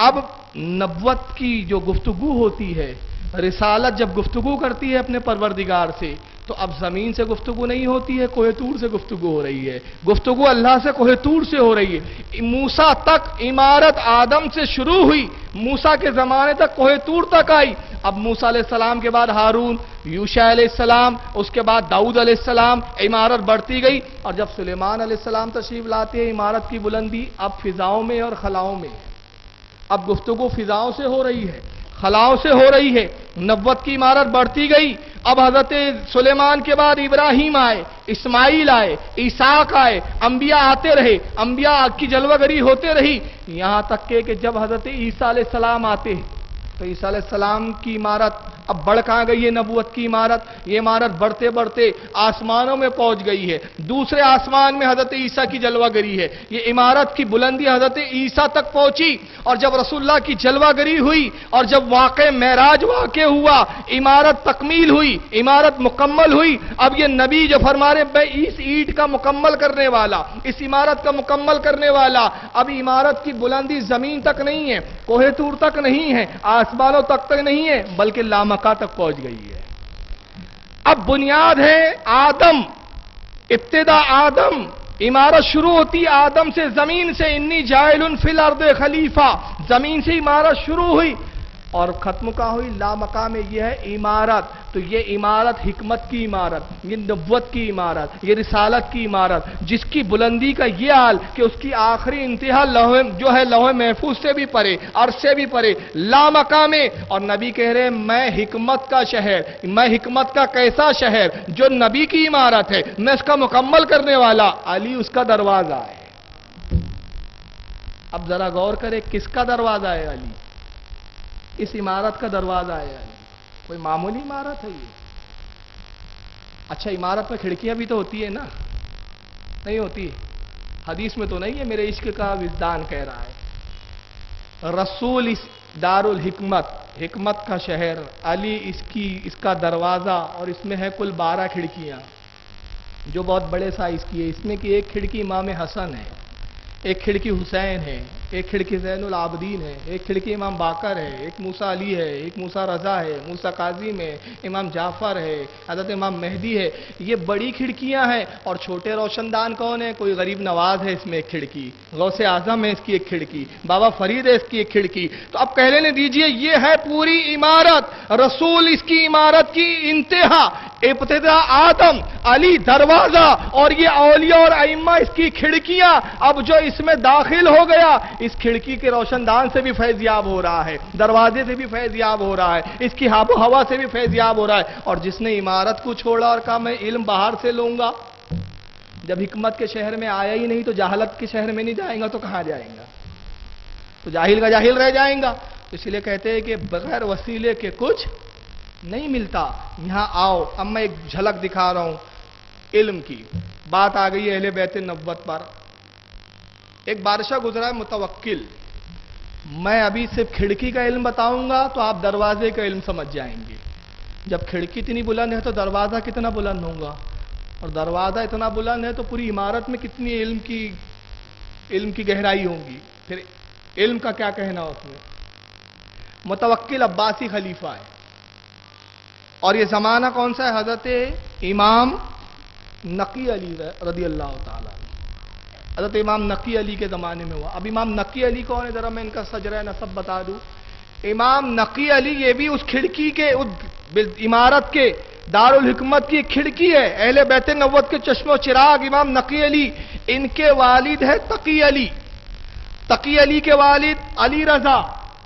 اب نبوت کی جو گفتگو ہوتی ہے، رسالت جب گفتگو کرتی ہے اپنے پروردگار سے، تو اب زمین سے گفتگو نہیں ہوتی ہے، کوہ طور سے گفتگو ہو رہی ہے. گفتگو اللہ سے کوہ طور سے ہو رہی ہے. موسیٰ تک عمارت آدم سے شروع ہوئی، موسیٰ کے زمانے تک کوہ طور تک آئی. اب موسیٰ علیہ السلام کے بعد ہارون، یوشع علیہ السلام، اس کے بعد داؤد علیہ السلام، عمارت بڑھتی گئی. اور جب سلیمان علیہ السلام تشریف لاتے ہیں، عمارت کی بلندی اب فضاؤں میں اور خلاؤں میں. اب گفتگو فضاؤں سے ہو رہی ہے، خلاؤں سے ہو رہی ہے. نبوت کی عمارت بڑھتی گئی. اب حضرت سلیمان کے بعد ابراہیم آئے، اسماعیل آئے، اسحاق آئے، انبیاء آتے رہے، انبیاء کی جلوہ گری ہوتے رہی، یہاں تک کہ جب حضرت عیسیٰ علیہ السلام آتے ہیں تو عیسیٰ علیہ السلام کی عمارت اب بڑھ کہاں گئی ہے؟ نبوت کی عمارت. یہ عمارت بڑھتے بڑھتے آسمانوں میں پہنچ گئی ہے. دوسرے آسمان میں حضرت عیسیٰ کی جلوہ گری ہے. یہ عمارت کی بلندی حضرت عیسیٰ تک پہنچی. اور جب رسول اللہ کی جلوہ گری ہوئی اور جب واقع معراج واقع ہوا، عمارت تکمیل ہوئی، عمارت مکمل ہوئی. اب یہ نبی جو فرما رہے میں اس اینٹ کا مکمل کرنے والا، اس عمارت کا مکمل کرنے والا. اب عمارت کی بلندی زمین تک نہیں ہے، کوہ طور تک نہیں ہے، آسمانوں تک نہیں ہے، بلکہ لامکہ تک پہنچ گئی ہے. اب بنیاد ہے آدم، ابتدا آدم، عمارت شروع ہوتی آدم سے، زمین سے. انی جاعل فی الارض خلیفہ، زمین سے عمارت شروع ہوئی اور ختم کہاں ہوئی؟ لامکہ میں. یہ ہے عمارت. تو یہ عمارت حکمت کی عمارت، یہ نبوت کی عمارت، یہ رسالت کی عمارت، جس کی بلندی کا یہ حال کہ اس کی آخری انتہا جو ہے لوح محفوظ سے بھی پرے، عرش سے بھی پرے، لامکہ میں. اور نبی کہہ رہے میں حکمت کا شہر، میں حکمت کا کیسا شہر جو نبی کی عمارت ہے، میں اس کا مکمل کرنے والا. علی اس کا دروازہ ہے. اب ذرا غور کرے کس کا دروازہ ہے؟ علی. اس عمارت کا دروازہ ہے علی. کوئی معمولی عمارت ہے یہ؟ اچھا عمارت میں کھڑکیاں بھی تو ہوتی ہے نا؟ نہیں ہوتی؟ حدیث میں تو نہیں ہے، میرے عشق کا وجدان کہہ رہا ہے. رسول اس دار الحکمت، حکمت کا شہر، علی اس کا دروازہ، اور اس میں ہے کل 12 کھڑکیاں جو بہت بڑے سائز کی ہے. اس میں کی ایک کھڑکی امام حسن ہے، ایک کھڑکی حسین ہے، ایک کھڑکی زین العابدین ہے، ایک کھڑکی امام باقر ہے، ایک موسیٰ علی ہے، ایک موسیٰ رضا ہے، موسیٰ کاظم ہے، امام جعفر ہے، حضرت امام مہدی ہے. یہ بڑی کھڑکیاں ہیں. اور چھوٹے روشن دان کون ہے؟ کوئی غریب نواز ہے اس میں ایک کھڑکی، غوث اعظم ہے اس کی ایک کھڑکی، بابا فرید ہے اس کی ایک کھڑکی. تو اب کہہ لینے دیجئے یہ ہے پوری عمارت. رسول اس کی عمارت کی انتہا، ابتدا آدم، علی دروازہ، اور یہ اولیاء اور ائمہ اس کی کھڑکیاں. اب جو اس میں داخل ہو گیا اس کھڑکی کے روشن دان سے بھی فیض یاب ہو رہا ہے، دروازے سے بھی فیض یاب ہو رہا ہے، اس کی آب و ہوا سے بھی فیض یاب ہو رہا ہے. اور جس نے عمارت کو چھوڑا اور کہا میں علم باہر سے لوں گا، جب حکمت کے شہر میں آیا ہی نہیں تو جہالت کے شہر میں نہیں جائیں گا تو کہاں جائیں گا؟ تو جاہل کا جاہل رہ جائیں گا. اس لیے کہتے ہیں کہ بغیر وسیلے کے کچھ نہیں ملتا. یہاں آؤ، اب میں ایک جھلک دکھا رہا ہوں علم کی. بات آ گئی ہے اہل بیت نبوت پر. ایک بادشاہ گزرا ہے متوکل. میں ابھی صرف کھڑکی کا علم بتاؤں گا تو آپ دروازے کا علم سمجھ جائیں گے. جب کھڑکی اتنی بلند ہے تو دروازہ کتنا بلند ہوگا، اور دروازہ اتنا بلند ہے تو پوری عمارت میں کتنی علم کی گہرائی ہوگی. پھر علم کا کیا کہنا اس میں. متوکل عباسی خلیفہ ہے، اور یہ زمانہ کون سا ہے؟ حضرت امام نقی علی رضی اللہ تعالیٰ. حضرت امام نقی علی کے زمانے میں ہوا. اب امام نقی علی کون ہے؟ ذرا میں ان کا سجرہ نسب بتا دوں. امام نقی علی یہ بھی اس کھڑکی کے، عمارت کے، دارالحکمت کی کھڑکی ہے. اہل بیت نبوت کے چشم و چراغ امام نقی علی. ان کے والد ہے تقی علی. تقی علی کے والد علی رضا،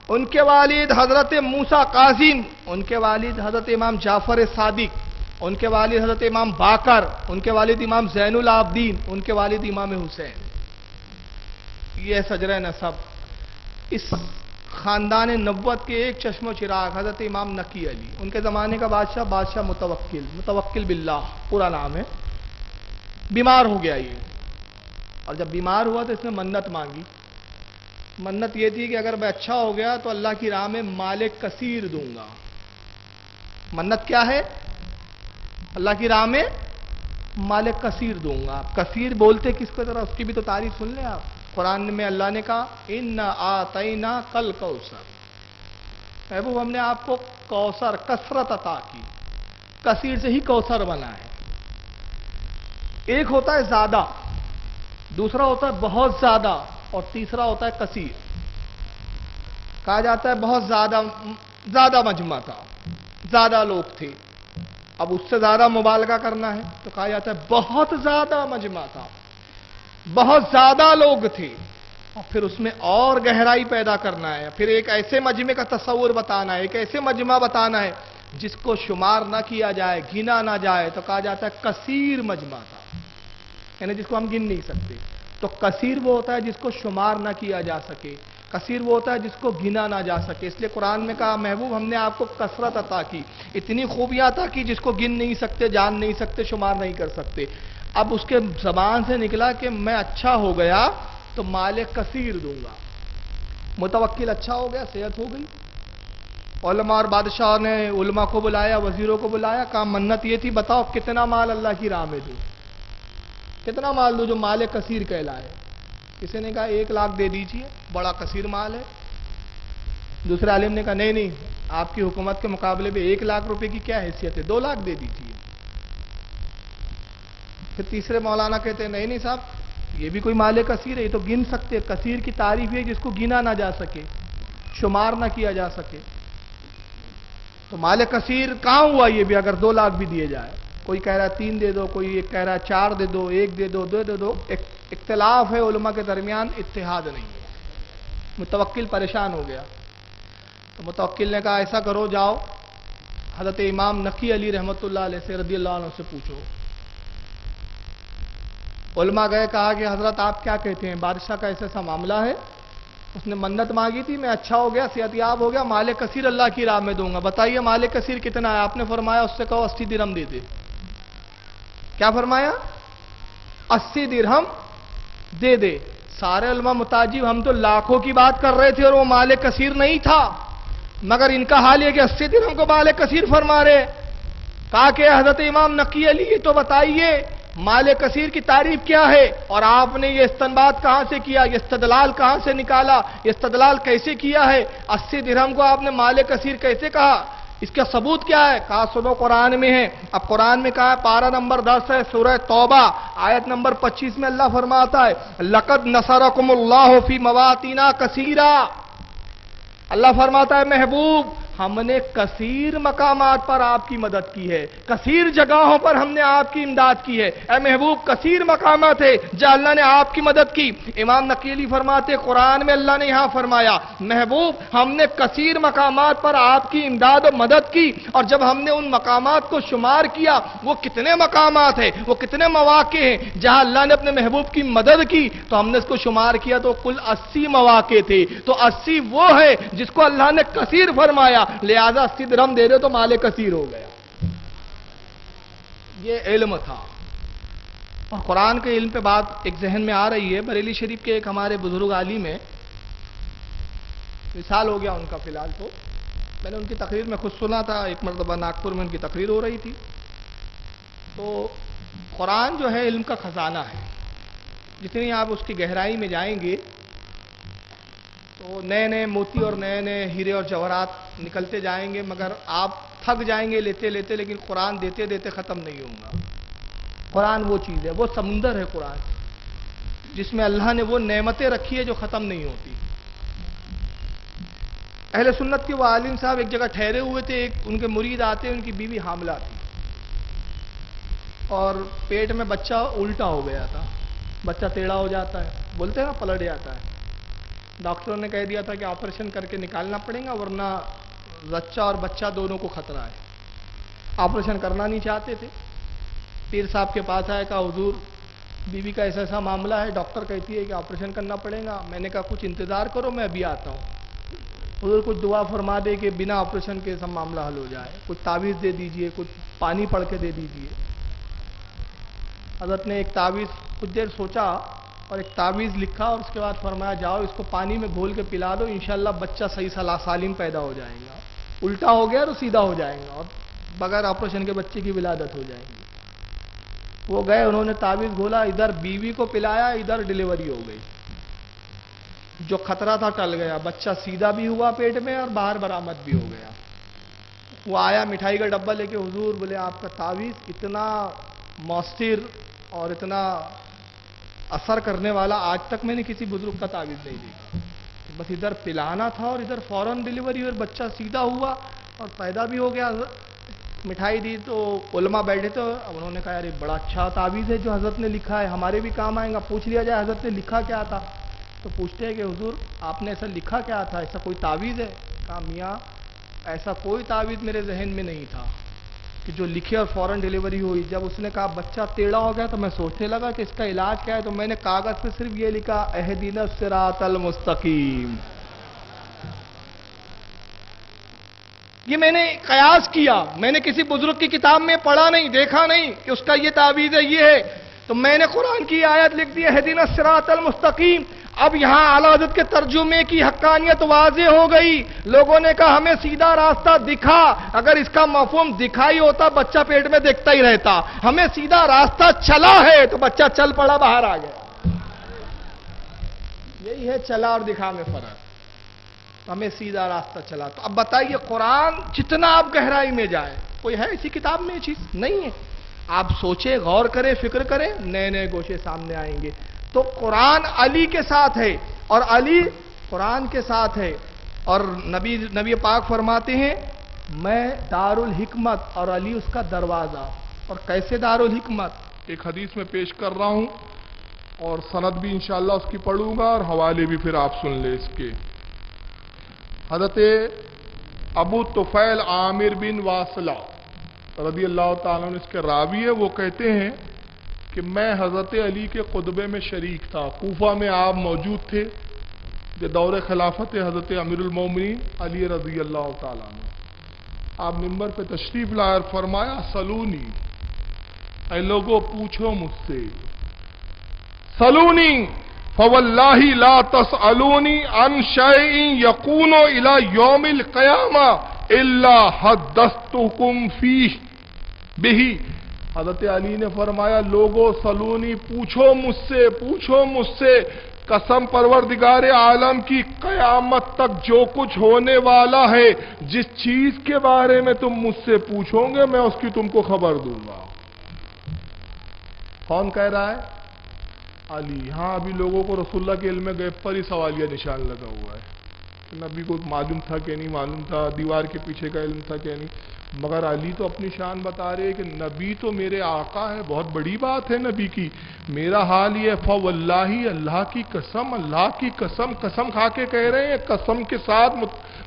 ان کے والد حضرت موسیٰ کاظم، ان کے والد حضرت امام جعفر صادق، ان کے والد حضرت امام باقر، ان کے والد امام زین العابدین، ان کے والد امام حسین. یہ سجرہ نسب. اس خاندان نبوت کے ایک چشم و چراغ حضرت امام نقی علی. ان کے زمانے کا بادشاہ متوکل باللہ پورا نام ہے. بیمار ہو گیا یہ، اور جب بیمار ہوا تو اس نے منت مانگی. منت یہ تھی کہ اگر میں اچھا ہو گیا تو اللہ کی راہ میں مال کثیر دوں گا. منت کیا ہے؟ اللہ کی راہ میں مال کثیر دوں گا. کثیر بولتے کس کو؟ ذرا اس کی بھی تو تعریف سن لیں آپ. قرآن میں اللہ نے کہا اِنَّا آتَيْنَا کل کوثر، محبوب ہم نے آپ کو کوثر کثرت عطا کی، کثیر سے ہی کوثر بنا ہے۔ ایک ہوتا ہے زیادہ، دوسرا ہوتا ہے بہت زیادہ، اور تیسرا ہوتا ہے کثیر۔ کہا جاتا ہے بہت زیادہ مجمع تھا، زیادہ لوگ تھے، اب اس سے زیادہ مبالغہ کرنا ہے تو کہا جاتا ہے بہت زیادہ مجمع تھا، بہت زیادہ لوگ تھے، اور پھر اس میں اور گہرائی پیدا کرنا ہے، پھر ایک ایسے مجمع کا تصور بتانا ہے، ایک ایسے مجمع بتانا ہے جس کو شمار نہ کیا جائے، گنا نہ جائے، تو کہا جاتا ہے کثیر مجمع تھا، یعنی جس کو ہم گن نہیں سکتے۔ تو کثیر وہ ہوتا ہے جس کو شمار نہ کیا جا سکے، کثیر وہ ہوتا ہے جس کو گنا نہ جا سکے۔ اس لیے قرآن میں کہا محبوب ہم نے آپ کو کثرت عطا کی، اتنی خوبیاں عطا کی جس کو گن نہیں سکتے، جان نہیں سکتے، شمار نہیں کر سکتے۔ اب اس کے زبان سے نکلا کہ میں اچھا ہو گیا تو مال کثیر دوں گا، متوکل اچھا ہو گیا، صحت ہو گئی۔ علماء اور بادشاہ نے علماء کو بلایا، وزیروں کو بلایا، کہا منت یہ تھی بتاؤ کتنا مال اللہ کی راہ میں دوں، کتنا مال دوں جو مال کثیر کہلائے۔ کسی نے کہا 1 لاکھ دے دیجئے، بڑا کثیر مال ہے۔ دوسرے عالم نے کہا نہیں آپ کی حکومت کے مقابلے میں 1 لاکھ روپے کی کیا حیثیت ہے، 2 لاکھ دے دیجئے۔ پھر تیسرے مولانا کہتے ہیں نہیں صاحب یہ بھی کوئی مال کثیر ہے، یہ تو گن سکتے، کثیر کی تعریف ہے جس کو گنا نہ جا سکے، شمار نہ کیا جا سکے۔ تو مال کثیر کہاں ہوا یہ بھی اگر 2 لاکھ بھی دیے جائے؟ کوئی کہہ رہا ہے 3 دے دو، کوئی ایک کہہ رہا ہے 4 دے دو، 1 دے دو، 2 دے دو، اختلاف ہے علماء کے درمیان، اتحاد نہیں ہے۔ متوکل پریشان ہو گیا تو متوکل نے کہا ایسا کرو جاؤ حضرت امام نقی علی رحمۃ اللہ علیہ سے رضی اللہ عنہ سے پوچھو۔ علماء گئے، کہا کہ حضرت آپ کیا کہتے ہیں، بادشاہ کا ایسا معاملہ ہے، اس نے منت مانگی تھی، میں اچھا ہو گیا، صحت یاب ہو گیا، مال کثیر اللہ کی راہ میں دوں گا، بتائیے مال کثیر کتنا ہے؟ آپ نے فرمایا اس سے کہو 80 درہم دے دے۔ کیا فرمایا؟ 80 درہم دے دے۔ سارے علماء متعجب، ہم تو لاکھوں کی بات کر رہے تھے اور وہ مال کثیر نہیں تھا، مگر ان کا حال یہ کہ 80 درہم کو مال کثیر فرما رہے۔ کہا کہ حضرت امام نقی علی یہ تو بتائیے مال کثیر کی تعریف کیا ہے، اور آپ نے یہ استنباط کہاں سے کیا، یہ استدلال کہاں سے نکالا، یہ استدلال کیسے کیا ہے، 80 درہم کو آپ نے مال کثیر کیسے کہا، اس کا ثبوت کیا ہے؟ کہا سنو قرآن میں ہے۔ اب قرآن میں کہا ہے، پارہ نمبر 10 ہے، سورہ توبہ آیت نمبر 25 میں اللہ فرماتا ہے لَقَدْ نَصَرَكُمُ اللَّهُ فِي مَوَاطِنَ كَثِيرًا، اللہ فرماتا ہے محبوب ہم نے کثیر مقامات پر آپ کی مدد کی ہے، کثیر جگہوں پر ہم نے آپ کی امداد کی ہے۔ اے محبوب کثیر مقامات ہے جہاں اللہ نے آپ کی مدد کی۔ امام نقی علی فرماتے قرآن میں اللہ نے یہاں فرمایا محبوب ہم نے کثیر مقامات پر آپ کی امداد و مدد کی، اور جب ہم نے ان مقامات کو شمار کیا وہ کتنے مقامات ہیں، وہ کتنے مواقع ہیں جہاں اللہ نے اپنے محبوب کی مدد کی، تو ہم نے اس کو شمار کیا تو کل 80 مواقع تھے۔ تو 80 وہ ہے جس کو اللہ نے کثیر فرمایا، لہذا 80 درہم دے دے تو مال کثیر ہو گیا۔ یہ علم تھا۔ اور قرآن کے علم پہ بات ایک ذہن میں آ رہی ہے، بریلی شریف کے ایک ہمارے بزرگ عالم ہیں، وصال ہو گیا ان کا فی الحال، تو میں نے ان کی تقریر میں خود سنا تھا، ایک مرتبہ ناگپور میں ان کی تقریر ہو رہی تھی۔ تو قرآن جو ہے علم کا خزانہ ہے، جتنی آپ اس کی گہرائی میں جائیں گے تو نئے نئے موتی اور نئے نئے ہیرے اور جواہرات نکلتے جائیں گے، مگر آپ تھک جائیں گے لیتے لیتے، لیکن قرآن دیتے دیتے ختم نہیں ہوگا۔ قرآن وہ چیز ہے، وہ سمندر ہے قرآن، جس میں اللہ نے وہ نعمتیں رکھی ہے جو ختم نہیں ہوتی۔ اہل سنت کے وہ عالم صاحب ایک جگہ ٹھہرے ہوئے تھے، ایک ان کے مرید آتے، ان کی بیوی حاملہ تھی اور پیٹ میں بچہ الٹا ہو گیا تھا، بچہ ٹیڑھا ہو جاتا ہے، بولتے ہیں نا پلٹ جاتا ہے۔ ڈاکٹروں نے کہہ دیا تھا کہ آپریشن کر کے نکالنا پڑے گا ورنہ بچہ اور بچہ دونوں کو خطرہ ہے۔ آپریشن کرنا نہیں چاہتے تھے، پیر صاحب کے پاس آئے، کہا حضور بیوی کا ایسا ایسا معاملہ ہے، ڈاکٹر کہتی ہے کہ آپریشن کرنا پڑے گا۔ میں نے کہا کچھ انتظار کرو میں ابھی آتا ہوں، حضور کچھ دعا فرما دے کہ بنا آپریشن کے سب معاملہ حل ہو جائے، کچھ تعویذ دے دیجئے، کچھ پانی پڑھ کے دے دیجئے۔ حضرت نے ایک تعویذ کچھ دیر سوچا اور ایک تعویذ لکھا اور اس کے بعد فرمایا جاؤ اس کو پانی میں گھول کے پلا دو، انشاءاللہ بچہ صحیح سالم پیدا ہو جائے گا، الٹا ہو گیا تو سیدھا ہو جائے گا اور بغیر آپریشن کے بچے کی ولادت ہو جائے گی۔ وہ گئے، انہوں نے تعویذ گھولا، ادھر بیوی کو پلایا، ادھر ڈیلیوری ہو گئی۔ جو خطرہ تھا ٹل گیا، بچہ سیدھا بھی ہوا پیٹ میں اور باہر برآمد بھی ہو گیا۔ وہ آیا مٹھائی کا ڈبہ لے کے، حضور بولے آپ کا تعویذ اتنا مؤثر اور اتنا اثر کرنے والا آج تک میں نے کسی بزرگ کا تعویذ نہیں دیکھا۔ بس ادھر پلانا تھا اور ادھر فوراً ڈیلیوری اور بچہ سیدھا ہوا اور پیدا بھی ہو گیا۔ مٹھائی دی تو علماء بیٹھے تھے، اب انہوں نے کہا یار یہ بڑا اچھا تعویذ ہے جو حضرت نے لکھا ہے، ہمارے بھی کام آئے گا، پوچھ لیا جائے حضرت نے لکھا کیا تھا۔ تو پوچھتے ہیں کہ حضور آپ نے ایسا لکھا کیا تھا، ایسا کوئی تعویذ ہے؟ کہا میاں ایسا کوئی تعویذ میرے ذہن میں نہیں تھا کہ جو لکھے اور فوراً ڈیلیوری ہوئی۔ جب اس نے کہا بچہ ٹیڑھا ہو گیا تو میں سوچنے لگا کہ اس کا علاج کیا ہے، تو میں نے کاغذ پہ صرف یہ لکھا اہدنا الصراط المستقیم۔ یہ میں نے قیاس کیا، میں نے کسی بزرگ کی کتاب میں پڑھا نہیں، دیکھا نہیں کہ اس کا یہ تعویذ ہے، یہ ہے، تو میں نے قرآن کی آیت لکھ دی اہدنا الصراط المستقیم۔ اب یہاں اعلیٰ حضرت کے ترجمے کی حقانیت واضح ہو گئی۔ لوگوں نے کہا ہمیں سیدھا راستہ دکھا، اگر اس کا مفہوم دکھائی ہوتا بچہ پیٹ میں دیکھتا ہی رہتا، ہمیں سیدھا راستہ چلا ہے تو بچہ چل پڑا باہر آ گیا۔ یہی ہے چلا اور دکھا میں فرق، ہمیں سیدھا راستہ چلا۔ تو اب بتائیے قرآن جتنا آپ گہرائی میں جائیں، کوئی ہے اسی کتاب میں یہ چیز نہیں ہے؟ آپ سوچیں، غور کریں، فکر کریں، نئے نئے گوشے سامنے آئیں گے۔ تو قرآن علی کے ساتھ ہے اور علی قرآن کے ساتھ ہے، اور نبی پاک فرماتے ہیں میں دارالحکمت اور علی اس کا دروازہ۔ اور کیسے دارالحکمت؟ ایک حدیث میں پیش کر رہا ہوں اور سند بھی انشاءاللہ اس کی پڑھوں گا اور حوالے بھی پھر آپ سن لیں اس کے۔ حضرت ابو طفیل عامر بن واصلہ رضی اللہ تعالیٰ عنہ اس کے راوی ہے، وہ کہتے ہیں کہ میں حضرت علی کے خطبے میں شریک تھا، کوفہ میں آپ موجود تھے کہ دور خلافت حضرت امیر المومنین علی رضی اللہ تعالیٰ عنہ۔ آپ ممبر پہ تشریف لائے اور فرمایا سلونی، اے لوگوں پوچھو مجھ سے، سلونی فواللہ لا تسألونی عن شیء یکون الی یوم القیامہ الا حدثتکم فیہ بہ۔ حضرت علی نے فرمایا لوگوں سلونی، پوچھو مجھ سے قسم پروردگار عالم کی، قیامت تک جو کچھ ہونے والا ہے جس چیز کے بارے میں تم مجھ سے پوچھو گے میں اس کی تم کو خبر دوں گا۔ کون کہہ رہا ہے؟ علی۔ ہاں ابھی لوگوں کو رسول اللہ کے علم غیب پر ہی سوالیہ نشان لگا ہوا ہے، نبی کو معلوم تھا کہ نہیں معلوم تھا، دیوار کے پیچھے کا علم تھا کہ نہیں، مگر علی تو اپنی شان بتا رہے کہ نبی تو میرے آقا ہے، بہت بڑی بات ہے نبی کی۔ میرا حال یہ فواللہ، اللہ کی قسم، قسم کھا کے کہہ رہے ہیں، قسم کے ساتھ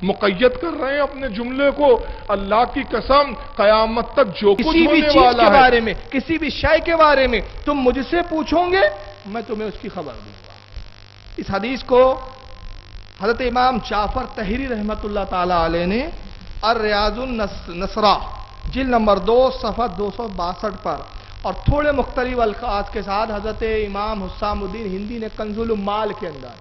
مقید کر رہے ہیں اپنے جملے کو، اللہ کی قسم قیامت تک جو کچھ کسی بھی ہونے چیز والا کے ہے، بارے میں، کسی بھی شے کے بارے میں تم مجھ سے پوچھو گے میں تمہیں اس کی خبر دوں گا۔ اس حدیث کو حضرت امام جعفر طحری رحمت اللہ تعالی علیہ نے الریاض النصرہ جلد نمبر 2 صفحہ 262 پر اور تھوڑے مختلف الفاظ کے ساتھ حضرت امام حسام الدین ہندی نے کنز العمال کے اندر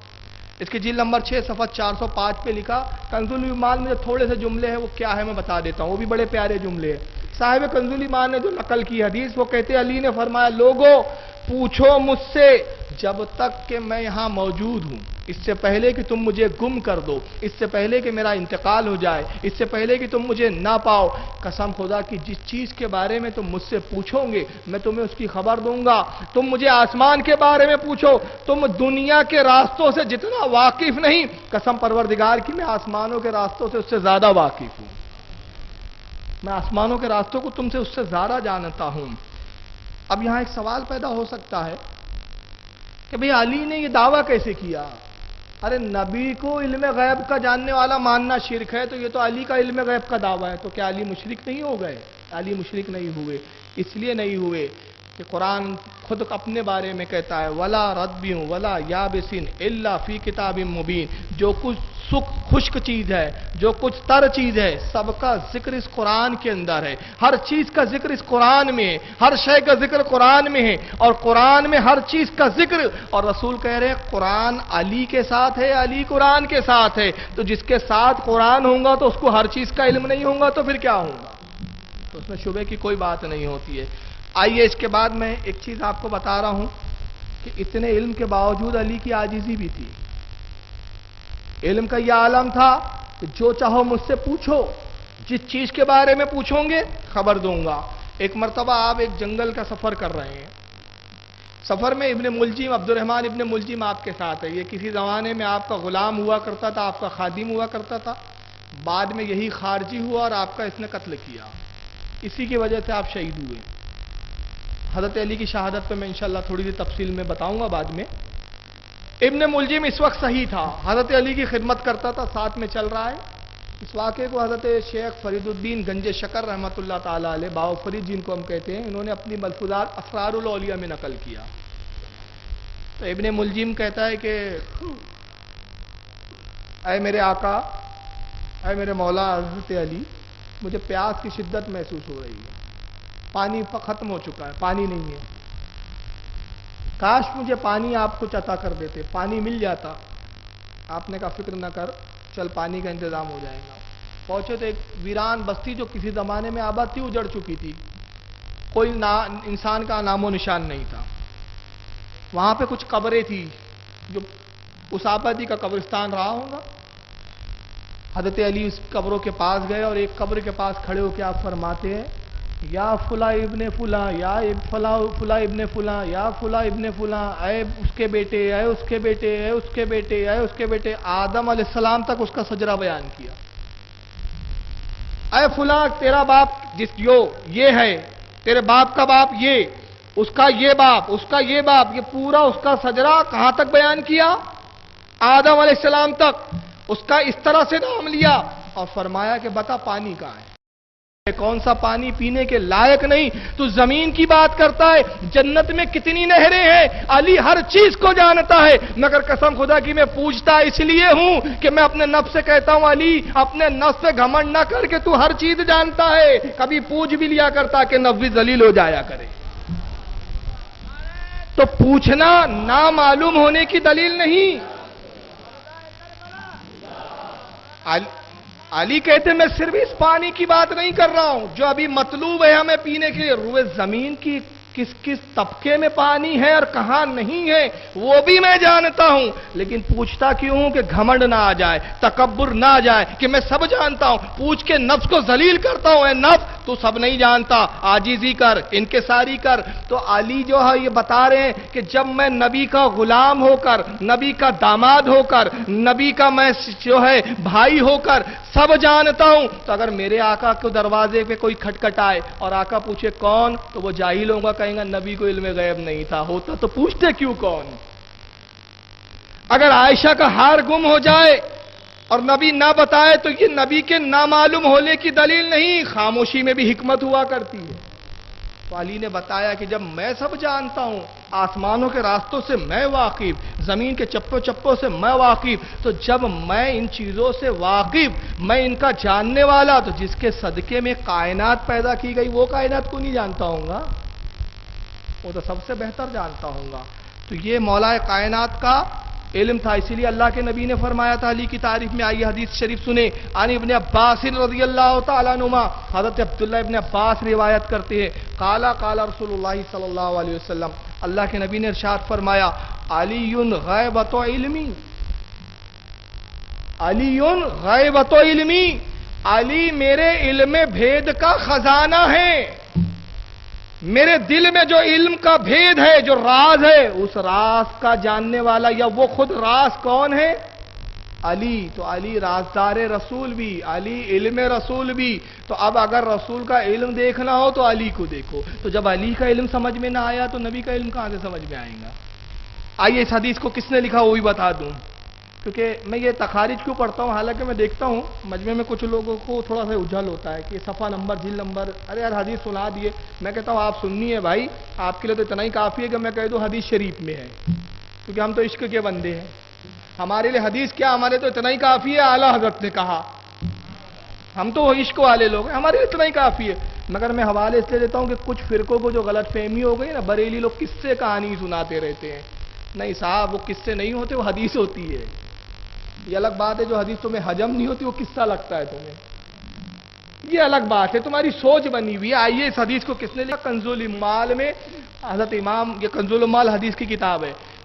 اس کی جلد نمبر 6 صفحہ 405 پہ لکھا۔ کنز العمال میں جو تھوڑے سے جملے ہیں وہ کیا ہے میں بتا دیتا ہوں، وہ بھی بڑے پیارے جملے ہیں۔ صاحب کنز العمال نے جو نقل کی حدیث وہ کہتے ہیں علی نے فرمایا لوگوں پوچھو مجھ سے جب تک کہ میں یہاں موجود ہوں، اس سے پہلے کہ تم مجھے گم کر دو، اس سے پہلے کہ میرا انتقال ہو جائے، اس سے پہلے کہ تم مجھے نہ پاؤ، قسم خدا کی جس چیز کے بارے میں تم مجھ سے پوچھو گے میں تمہیں اس کی خبر دوں گا۔ تم مجھے آسمان کے بارے میں پوچھو، تم دنیا کے راستوں سے جتنا واقف نہیں، قسم پروردگار کی میں آسمانوں کے راستوں سے اس سے زیادہ واقف ہوں، میں آسمانوں کے راستوں کو تم سے اس سے زیادہ جانتا ہوں۔ اب یہاں ایک سوال پیدا ہو سکتا ہے کہ بھئی علی نے یہ دعویٰ کیسے کیا؟ ارے نبی کو علم غیب کا جاننے والا ماننا شرک ہے، تو یہ تو علی کا علم غیب کا دعویٰ ہے، تو کیا علی مشرک نہیں ہو گئے؟ علی مشرک نہیں ہوئے، اس لیے نہیں ہوئے کہ قرآن خود اپنے بارے میں کہتا ہے وَلَا رَدْبٍ وَلَا يَابِسٍ إِلَّا فِي كِتَابٍ مُبِينٍ، جو کچھ خشک چیز ہے، جو کچھ تر چیز ہے، سب کا ذکر اس قرآن کے اندر ہے، ہر چیز کا ذکر اس قرآن میں ہے، ہر شے کا ذکر قرآن میں ہے، اور قرآن میں ہر چیز کا ذکر، اور رسول کہہ رہے ہیں قرآن علی کے ساتھ ہے، علی قرآن کے ساتھ ہے، تو جس کے ساتھ قرآن ہوگا تو اس کو ہر چیز کا علم نہیں ہوگا تو پھر کیا ہوگا؟ تو اس میں شبہ کی کوئی بات نہیں ہوتی ہے۔ آئیے اس کے بعد میں ایک چیز آپ کو بتا رہا ہوں کہ اتنے علم کے باوجود علی کی عاجزی بھی تھی، علم کا یہ عالم تھا کہ جو چاہو مجھ سے پوچھو، جس چیز کے بارے میں پوچھو گے خبر دوں گا۔ ایک مرتبہ آپ ایک جنگل کا سفر کر رہے ہیں، سفر میں ابن ملجم، عبد الرحمن ابن ملجم آپ کے ساتھ ہے۔ یہ کسی زمانے میں آپ کا غلام ہوا کرتا تھا، آپ کا خادم ہوا کرتا تھا، بعد میں یہی خارجی ہوا اور آپ کا اس نے قتل کیا، اسی کی وجہ سے آپ شہید ہوئے۔ حضرت علی کی شہادت پہ میں انشاءاللہ تھوڑی سی تفصیل میں بتاؤں گا بعد میں۔ ابن ملجم اس وقت صحیح تھا، حضرت علی کی خدمت کرتا تھا، ساتھ میں چل رہا ہے۔ اس واقعے کو حضرت شیخ فرید الدین گنج شکر رحمۃ اللہ تعالی علیہ، باو فرید جن کو ہم کہتے ہیں، انہوں نے اپنی ملفوظات اسرار الاولیاء میں نقل کیا۔ تو ابن ملجم کہتا ہے کہ اے میرے آقا، اے میرے مولا حضرت علی، مجھے پیاس کی شدت محسوس ہو رہی ہے، پانی ختم ہو چکا ہے، پانی نہیں ہے، کاش مجھے پانی آپ کچھ عطا کر دیتے، پانی مل جاتا۔ آپ نے کہا فکر نہ کر، چل پانی کا انتظام ہو جائے گا۔ پہنچے تو ایک ویران بستی جو کسی زمانے میں آباد تھی، اجڑ چکی تھی، کوئی انسان کا نام و نشان نہیں تھا۔ وہاں پہ کچھ قبریں تھی، جو اس آبادی کا قبرستان رہا ہوگا۔ حضرت علی اس قبروں کے پاس گئے اور ایک قبر کے پاس کھڑے ہو کے آپ فرماتے ہیں، یا فلاں ابن فلاں، یا فلاں ابن فلاں، یا فلاں ابن فلاں، اے اس کے بیٹے، اے اس کے بیٹے، اے اس کے بیٹے، اے اس کے بیٹے، آدم علیہ السلام تک اس کا سجرہ بیان کیا۔ اے فلاں تیرا باپ یہ ہے، تیرے باپ کا باپ یہ، اس کا یہ باپ، اس کا یہ باپ، یہ پورا اس کا سجرہ کہاں تک بیان کیا؟ آدم علیہ السلام تک۔ اس کا اس طرح سے نام لیا اور فرمایا کہ بتا پانی کہاں ہے؟ کون سا پانی پینے کے لائق نہیں، تو زمین کی بات کرتا ہے، جنت میں کتنی نہریں ہیں، علی ہر چیز کو جانتا ہے، مگر قسم خدا کی میں پوچھتا اس لیے ہوں کہ میں اپنے نفس سے کہتا ہوں، علی اپنے نفس پہ گھمنڈ نہ کر کے تو ہر چیز جانتا ہے، کبھی پوچھ بھی لیا کرتا کہ نفس بھی ذلیل ہو جایا کرے۔ تو پوچھنا نہ معلوم ہونے کی دلیل نہیں۔ علی کہتے میں صرف اس پانی کی بات نہیں کر رہا ہوں جو ابھی مطلوب ہے ہمیں پینے کے لیے، روئے زمین کی کس کس طبقے میں پانی ہے اور کہاں نہیں ہے وہ بھی میں جانتا ہوں، لیکن پوچھتا کیوں ہوں کہ گھمنڈ نہ آ جائے، تکبر نہ آ جائے کہ میں سب جانتا ہوں، پوچھ کے نفس کو ذلیل کرتا ہوں، اے نفس تو سب نہیں جانتا، عاجزی کر، انکساری کر۔ تو علی جو ہے یہ بتا رہے ہیں کہ جب میں نبی کا غلام ہو کر، نبی کا داماد ہو کر، نبی کا میں جو ہے بھائی ہو کر سب جانتا ہوں، تو اگر میرے آقا کو دروازے پہ کوئی کھٹکھٹائے اور آقا پوچھے کون، تو وہ جاہل ہوگا، کہیں گا نبی کو علم غیب نہیں تھا، ہوتا تو پوچھتے کیوں کون؟ اگر عائشہ کا ہار گم ہو جائے اور نبی نہ بتائے تو یہ نبی کے نامعلوم ہونے کی دلیل نہیں، خاموشی میں بھی حکمت ہوا کرتی ہے۔ تو علی نے بتایا کہ جب میں سب جانتا ہوں، آسمانوں کے راستوں سے میں واقف، زمین کے چپوں چپوں سے میں واقف، تو جب میں ان چیزوں سے واقف، میں ان کا جاننے والا، تو جس کے صدقے میں کائنات پیدا کی گئی وہ کائنات کو نہیں جانتا ہوں گا؟ وہ تو سب سے بہتر جانتا ہوں گا۔ تو یہ مولا کائنات کا علم تھا، اسی لیے اللہ کے نبی نے فرمایا تھا علی کی تعریف میں، آئیے حدیث شریف سنیں، عن ابن عباس رضی اللہ تعالیٰ عنہما، حضرت عبداللہ ابن عباس روایت کرتے ہیں، قال رسول اللہ صلی اللہ علیہ وسلم، اللہ کے نبی نے ارشاد فرمایا، علی غیبت علمی، علی غیبت علمی، علی میرے علم بھید کا خزانہ ہے، میرے دل میں جو علم کا بھید ہے، جو راز ہے، اس راز کا جاننے والا یا وہ خود راز کون ہے؟ علی۔ تو علی رازدار رسول بھی، علی علم رسول بھی۔ تو اب اگر رسول کا علم دیکھنا ہو تو علی کو دیکھو، تو جب علی کا علم سمجھ میں نہ آیا تو نبی کا علم کہاں سے سمجھ میں آئے گا؟ آئیے اس حدیث کو کس نے لکھا وہ بھی بتا دوں، کیونکہ میں یہ تخارج کیوں پڑھتا ہوں، حالانکہ میں دیکھتا ہوں مجمع میں کچھ لوگوں کو تھوڑا سا اجھل ہوتا ہے کہ صفحہ نمبر، جلد نمبر، ارے یار حدیث سنا دیے۔ میں کہتا ہوں آپ سننی ہے بھائی، آپ کے لیے تو اتنا ہی کافی ہے کہ میں کہہ دوں حدیث شریف میں ہے، کیونکہ ہم تو عشق کے بندے ہیں، ہمارے لیے حدیث کیا، ہمارے تو اتنا ہی کافی ہے، اعلیٰ حضرت نے کہا، ہم تو عشق والے لوگ ہیں، ہمارے لیے اتنا ہی کافی ہے۔ مگر میں حوالے اس لیے دیتا ہوں کہ کچھ فرقوں کو جو غلط فہمی ہو گئی نا، بریلی لوگ قصے کہانی سناتے رہتے ہیں، نہیں صاحب وہ قصے نہیں ہوتے، وہ حدیث ہوتی ہے۔ یہ الگ بات ہے جو حدیث تمہیں حجم نہیں ہوتی، وہ قصہ لگتا ہے تمہیں، یہ الگ بات ہے، تمہاری سوچ بنی ہوئی ہے۔ آئیے اس حدیث کو کس نے لکھا، کنز المال میں حضرت امام، یہ کنز المال حدیث کی کتاب ہے،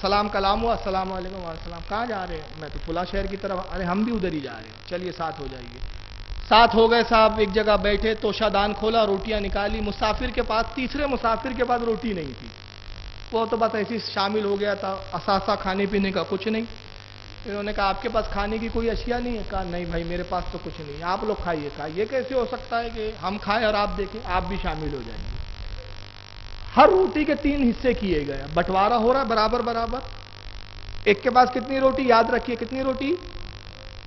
سلام کلام ہوا, السلام علیکم وعلیکم السلام, کہاں جا رہے ہیں؟ میں تو فلاں شہر کی طرف. ارے ہم بھی ادھر ہی جا رہے ہیں, چلیے ساتھ ہو جائیے. ساتھ ہو گئے صاحب, ایک جگہ بیٹھے, توشہ دان کھولا, روٹیاں نکالی. مسافر کے پاس, تیسرے مسافر کے پاس روٹی نہیں تھی, وہ تو بس ایسی شامل ہو گیا تھا, اثاثہ کھانے پینے کا کچھ نہیں. انہوں نے کہا آپ کے پاس کھانے کی کوئی اشیاء نہیں ہے؟ کہا نہیں بھائی میرے پاس تو کچھ نہیں, آپ لوگ کھائیے. کہا یہ کیسے ہو سکتا ہے کہ ہم کھائیں اور آپ دیکھیں, آپ بھی شامل ہو جائیں گے. ہر روٹی کے 3 حصے کیے گئے, بٹوارا ہو رہا ہے برابر برابر. ایک کے پاس کتنی روٹی, یاد رکھیے کتنی روٹی,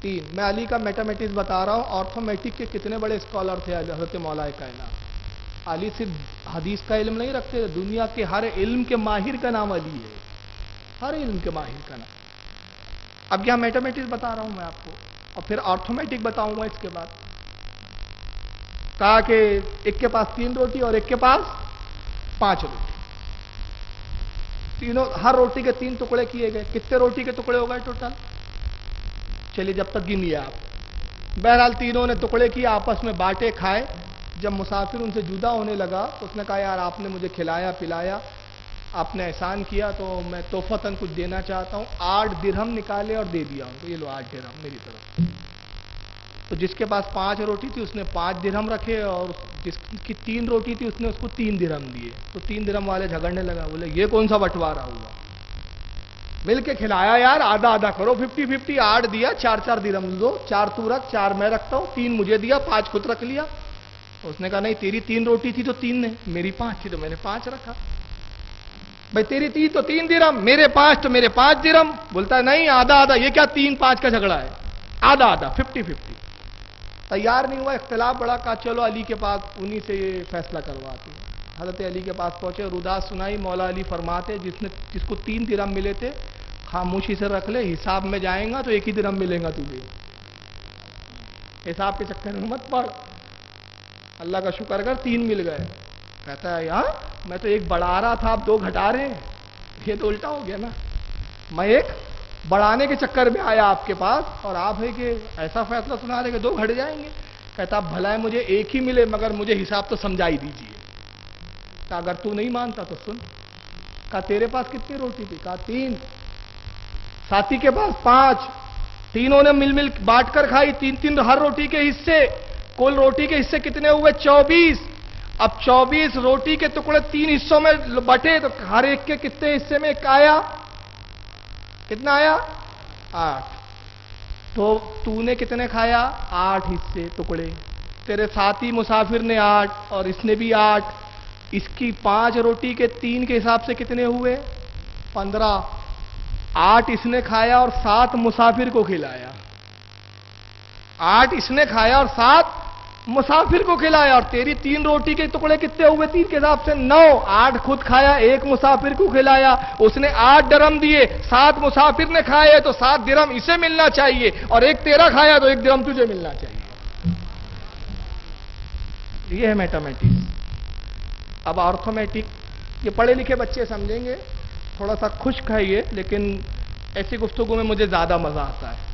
3. میں علی کا میتھمیٹکس بتا رہا ہوں, آرتھومیٹک کے کتنے بڑے اسکالر تھے حضرت مولا کائنات. علی صرف حدیث کا علم نہیں رکھتے, دنیا کے ہر علم کے ماہر کا نام علی ہے, ہر علم کے ماہر کا نام. اب یہاں میتھمیٹکس بتا رہا ہوں میں آپ کو, اور پھر آرتھومیٹک بتاؤں گا اس کے بعد. کہا کہ ایک کے پاس 3 روٹی اور ایک کے پاس 5 روٹی, تینوں, ہر روٹی کے 3 ٹکڑے کیے گئے. کتنے روٹی کے ٹکڑے ہو گئے ٹوٹل؟ چلیے جب تک گنیے آپ. بہرحال تینوں نے ٹکڑے کیے, آپس میں بانٹے, کھائے. جب مسافر ان سے جدا ہونے لگا تو اس نے کہا یار آپ نے مجھے کھلایا پلایا, آپ نے احسان کیا, تو میں تحفتاً کچھ دینا چاہتا ہوں. 8 درہم نکالے اور دے دیا ہوں, تو یہ لو 8 درہم میری طرف. تو جس کے پاس 5 روٹی تھی اس نے 5 درہم رکھے, اور جس کی 3 روٹی تھی اس نے اس کو 3 درہم دیے. تو 3 درہم والے جھگڑنے لگا, بولے یہ کون سا بٹوارا ہوا, مل کے کھلایا یار, آدھا آدھا کرو, 50-50. 8 دیا, 4 درہم دو, 4 تو رکھ, 4 میں رکھتا ہوں, 3 مجھے دیا, 5 خود رکھ لیا. اس نے کہا نہیں تیری 3 روٹی تھی تو 3 نے, میری 5 تھی تو میں نے 5 رکھا. بھائی تیری 3 تو 3 درہم, میرے 5 تو میرے 5 درہم. بولتا ہے نہیں آدھا آدھا, یہ کیا 3-5 کا جھگڑا ہے, آدھا آدھا 50-50. تیار نہیں ہوا, اختلاف بڑا. کہا چلو علی کے پاس, انہی سے یہ فیصلہ کرواتے. حضرت علی کے پاس پہنچے, رداس سنائی. مولا علی فرماتے جس کو 3 درہم ملے تھے خاموشی سے رکھ لے, حساب میں جائیں گا تو 1 ہی درہم ملیں گا تجھے, حساب کے چکر میں مت پڑ. اللہ کا شکر کر 3 مل گئے. کہتا ہے یار میں تو 1 بڑھا رہا تھا, آپ 2 گھٹا رہے ہیں, یہ تو الٹا ہو گیا نا. میں 1 بڑھانے کے چکر میں آیا آپ کے پاس, اور آپ ہے کہ ایسا فیصلہ سنا رہے کہ 2 گھٹ جائیں گے. کہتا بھلا ہے مجھے 1 ہی ملے, مگر مجھے حساب تو سمجھا ہی دیجیے. کہا اگر تو نہیں مانتا تو سن. کہا تیرے پاس کتنی روٹی تھی؟ کہا 3. ساتھی کے پاس 5. تینوں نے مل مل بانٹ کر کھائی, 3 ہر روٹی کے حصے. کل روٹی کے حصے کتنے ہوئے؟ 24. اب 24 روٹی کے ٹکڑے 3 حصوں میں بٹے, تو ہر ایک کے کتنے حصے میں ایک آیا؟ کتنا آیا؟ 8. تو نے کتنے کھایا؟ 8 حصے ٹکڑے. تیرے ساتھی مسافر نے 8, اور اس نے بھی 8. اس کی 5 روٹی کے 3 کے حساب سے کتنے ہوئے؟ 15. 8 اس نے کھایا اور 7 مسافر کو کھلایا. 8 اس نے کھایا اور 7 مسافر کو کھلایا. اور تیری 3 روٹی کے ٹکڑے کتنے ہوئے 3 کے حساب سے؟ 9. 8 خود کھایا, 1 مسافر کو کھلایا. اس نے 8 درہم دیے, 7 مسافر نے کھائے تو 7 درہم اسے ملنا چاہیے, اور 1 تیرا کھایا تو 1 درہم تجھے ملنا چاہیے. یہ ہے میتھمیٹکس. اب آرتھومیٹک یہ پڑھے لکھے بچے سمجھیں گے, تھوڑا سا خشک ہے یہ, لیکن ایسی گفتگو میں مجھے زیادہ مزہ آتا ہے.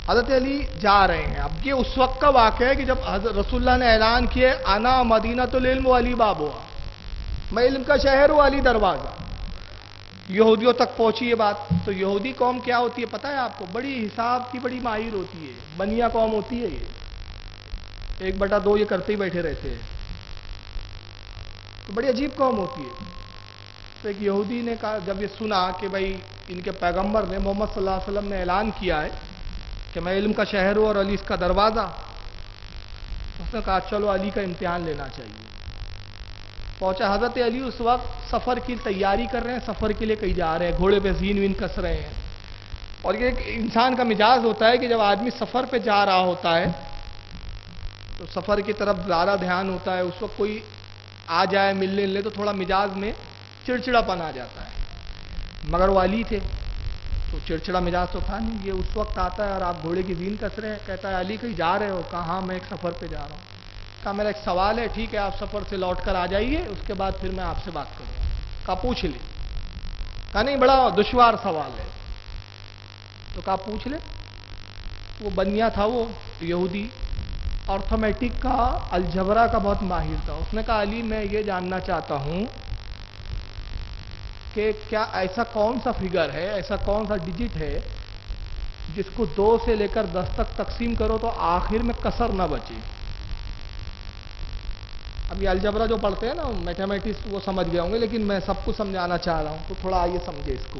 حضرت علی جا رہے ہیں. اب یہ اس وقت کا واقعہ ہے کہ جب حضرت رسول اللہ نے اعلان کیا انا مدینۃ العلم و علی بابها, میں علم کا شہر ہوں, علی دروازہ. یہودیوں تک پہنچی یہ بات. تو یہودی قوم کیا ہوتی ہے پتہ ہے آپ کو؟ بڑی حساب کی بڑی ماہر ہوتی ہے, بنیا قوم ہوتی ہے. یہ 1/2 یہ کرتے ہی بیٹھے رہتے ہیں, تو بڑی عجیب قوم ہوتی ہے. تو ایک یہودی نے کہا, جب یہ سنا کہ بھائی ان کے پیغمبر نے محمد صلی اللہ علیہ وسلم نے اعلان کیا ہے کہ میں علم کا شہر ہوں اور علی اس کا دروازہ, اس نے کہا چلو علی کا امتحان لینا چاہیے. پہنچا. حضرت علی اس وقت سفر کی تیاری کر رہے ہیں, سفر کے لیے کہیں جا رہے ہیں, گھوڑے پہ زین وین کس رہے ہیں. اور یہ ایک انسان کا مزاج ہوتا ہے کہ جب آدمی سفر پہ جا رہا ہوتا ہے تو سفر کی طرف زیادہ دھیان ہوتا ہے. اس وقت کوئی آ جائے ملنے لے تو تھوڑا مزاج میں چڑچڑا پن آ جاتا ہے. مگر وہ علی تھے تو چڑچڑا مزاج تو تھا نہیں. یہ اس وقت آتا ہے اور آپ گھوڑے کی زین کس رہے ہیں. کہتا ہے علی کہیں جا رہے ہو؟ کہا ہاں میں ایک سفر پہ جا رہا ہوں. کہا میرا ایک سوال ہے. ٹھیک ہے آپ سفر سے لوٹ کر آ جائیے, اس کے بعد پھر میں آپ سے بات کروں گا. کہا پوچھ لے. کہا نہیں بڑا دشوار سوال ہے. تو کہا پوچھ لے. وہ بنیا تھا وہ یہودی, آرتھومیٹک کا الجبرا کا بہت ماہر تھا. اس نے کہا علی میں یہ جاننا چاہتا ہوں کہ کیا ایسا کون سا فگر ہے، ایسا کون سا ڈیجٹ ہے جس کو 2 سے لے کر 10 تک تقسیم کرو تو آخر میں کسر نہ بچے. اب یہ الجبرا جو پڑھتے ہیں نا میتھمیٹکس وہ سمجھ گئے ہوں گے، لیکن میں سب کو سمجھانا چاہ رہا ہوں تو تھوڑا آئیے سمجھے اس کو.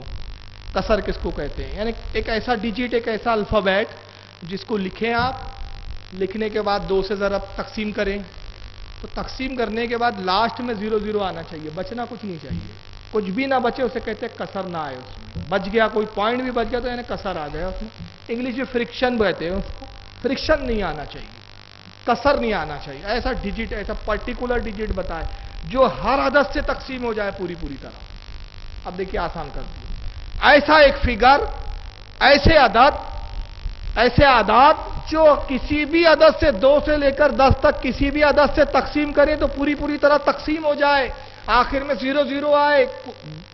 کسر کس کو کہتے ہیں؟ یعنی ایک ایسا ڈیجٹ، ایک ایسا الفابیٹ جس کو لکھیں آپ، لکھنے کے بعد 2 سے ضرب تقسیم کریں تو تقسیم کرنے کے بعد لاسٹ میں 0 آنا چاہیے، بچنا کچھ نہیں چاہیے. کچھ بھی نہ بچے اسے کہتے ہیں کسر نہ آئے. اس میں بچ گیا، کوئی پوائنٹ بھی بچ گیا تو یعنی کسر آ گیا اس میں. انگلش میں فرکشن کہتے ہیں اس کو. فرکشن نہیں آنا چاہیے، کسر نہیں آنا چاہیے. ایسا ڈیجٹ، ایسا پرٹیکولر ڈیجٹ بتائے جو ہر عدد سے تقسیم ہو جائے پوری طرح. اب دیکھیے آسان کر دیں. ایسا ایک فگر، ایسے اعداد جو کسی بھی عدد سے 2 سے لے کر 10 تک کسی بھی عدد سے تقسیم کریں تو پوری طرح تقسیم ہو جائے، آخر میں 0 آئے.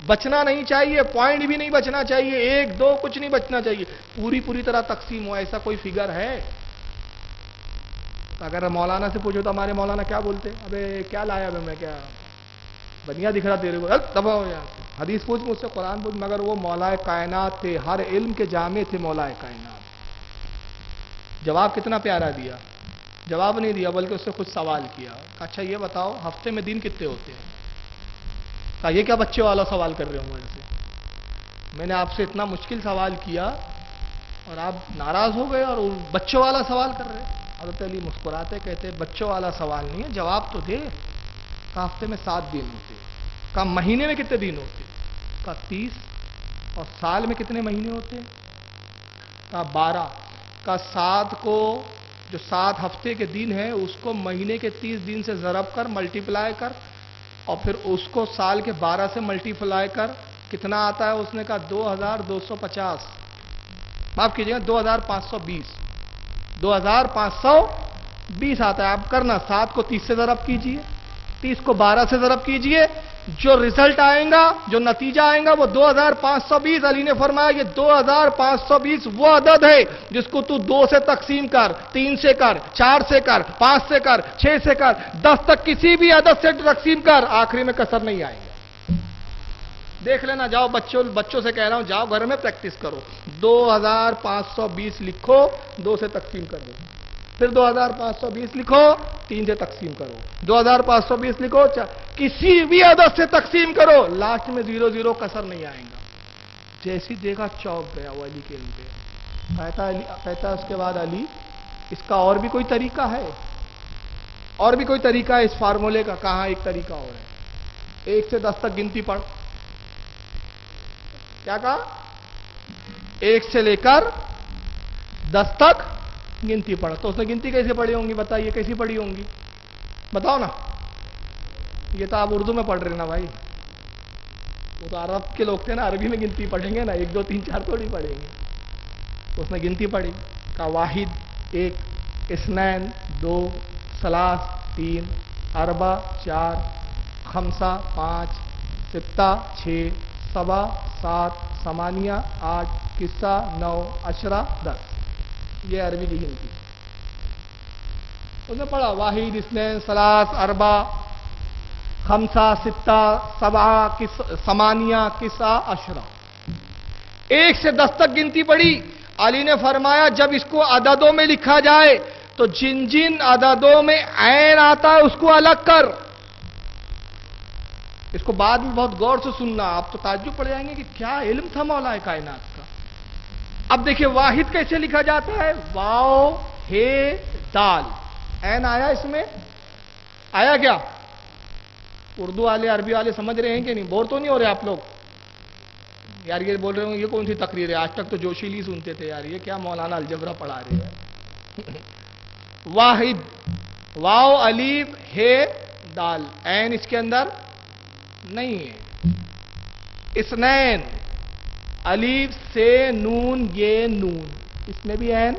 بچنا نہیں چاہیے، پوائنٹ بھی نہیں بچنا چاہیے، 1 2 کچھ نہیں بچنا چاہیے، پوری طرح تقسیم ہو. ایسا کوئی فگر ہے؟ اگر مولانا سے پوچھو تو ہمارے مولانا کیا بولتے؟ ابے کیا لایا ابے، میں کیا بنیا دکھ رہا تیرے کو، دبا ہو یہاں سے. حدیث پوچھ مجھ سے، قرآن پوچھ. مگر وہ مولا کائنات تھے، ہر علم کے جامع تھے مولا کائنات. جواب کتنا پیارا دیا. جواب نہیں دیا بلکہ اس سے کچھ سوال کیا. اچھا یہ بتاؤ ہفتے میں دن کتنے ہوتے ہیں؟ کہا یہ کیا بچے والا سوال کر رہے ہو مجھ سے؟ میں نے آپ سے اتنا مشکل سوال کیا اور آپ ناراض ہو گئے اور بچوں والا سوال کر رہے. حضرت علی مسکراتے کہتے بچوں والا سوال نہیں ہے، جواب تو دے. کہا ہفتے میں 7 دن ہوتے. کہا مہینے میں کتنے دن ہوتے؟ کہا 30. اور سال میں کتنے مہینے ہوتے؟ کہا 12. کہا 7 کو، جو 7 ہفتے کے دن ہیں اس کو مہینے کے 30 دن سے ضرب کر ملٹیپلائی کر اور پھر اس کو سال کے 12 سے ملٹیپلائی کر کتنا آتا ہے؟ اس نے کہا 2250. معاف کیجیے گا 2520. 2520 آتا ہے. آپ کرنا 7 کو 30 سے ضرب کیجئے، 30 کو 12 سے ضرب کیجئے، جو ریزلٹ آئے گا، جو نتیجہ آئے گا وہ 2520. علی نے فرمایا یہ 2520 وہ عدد ہے جس کو تو 2 سے تقسیم کر، 3 سے کر، 4 سے کر، 5 سے کر، 6 سے کر، 10 تک کسی بھی عدد سے تقسیم کر، آخری میں کسر نہیں آئے گا. دیکھ لینا. جاؤ بچوں سے کہہ رہا ہوں جاؤ گھر میں پریکٹس کرو. 2520 لکھو، 2 سے تقسیم کر دو. پھر 2520 لکھو، 3 سے تقسیم کرو. 2520 لکھو، کسی بھی عدد سے تقسیم کرو، لاسٹ میں 0 کسر نہیں آئے گا. جیسی دیکھا چوک گیا وہ علی کے علم پہ. کہتا اس کے بعد علی اس کا اور بھی کوئی طریقہ ہے؟ اور بھی کوئی طریقہ ہے اس فارمولے کا؟ کہاں ایک طریقہ اور ہے. 1 سے 10 تک گنتی پڑھ. کیا کہا؟ 1 سے لے کر 10 تک گنتی پڑھ. تو اس نے گنتی کیسے پڑھی ہوں گی؟ بتائیے کیسی پڑھی ہوں گی؟ بتاؤ نا. یہ تو آپ اردو میں پڑھ رہے نا بھائی، وہ تو عرب کے لوگ تھے نا، عربی میں گنتی پڑھیں گے نا، 1 2 3 4 تھوڑی پڑھیں گے. تو اس نے گنتی پڑھی. کہا 1 1 2 2 3 3 4 4 5 5 6 6 7 7 8 8 9 10 10. یہ عربی کی گنتی. اس نے پڑھا 1 2 3 4 5 6 7 8 9 1 سے 10 تک گنتی پڑھی. علی نے فرمایا جب اس کو عددوں میں لکھا جائے تو جن جن عددوں میں عین آتا ہے اس کو الگ کر. اس کو بعد میں بہت غور سے سننا، آپ تو تعجب پڑ جائیں گے کہ کیا علم تھا مولا کائنات کا. اب دیکھیں 1 کیسے لکھا جاتا ہے؟ واو ہے دال. عین آیا اس میں؟ آیا کیا؟ اردو والے عربی والے سمجھ رہے ہیں کہ نہیں؟ بور تو نہیں ہو رہے آپ لوگ؟ یار یہ بول رہے ہوں یہ کون سی تقریر ہے، آج تک تو جوشیلی سنتے تھے یار، یہ کیا مولانا الجبرا پڑھا رہے ہیں. 1 واو الف ہے دال. عین اس کے اندر نہیں ہے. 2 الف سے نون یہ نون، اس میں بھی عین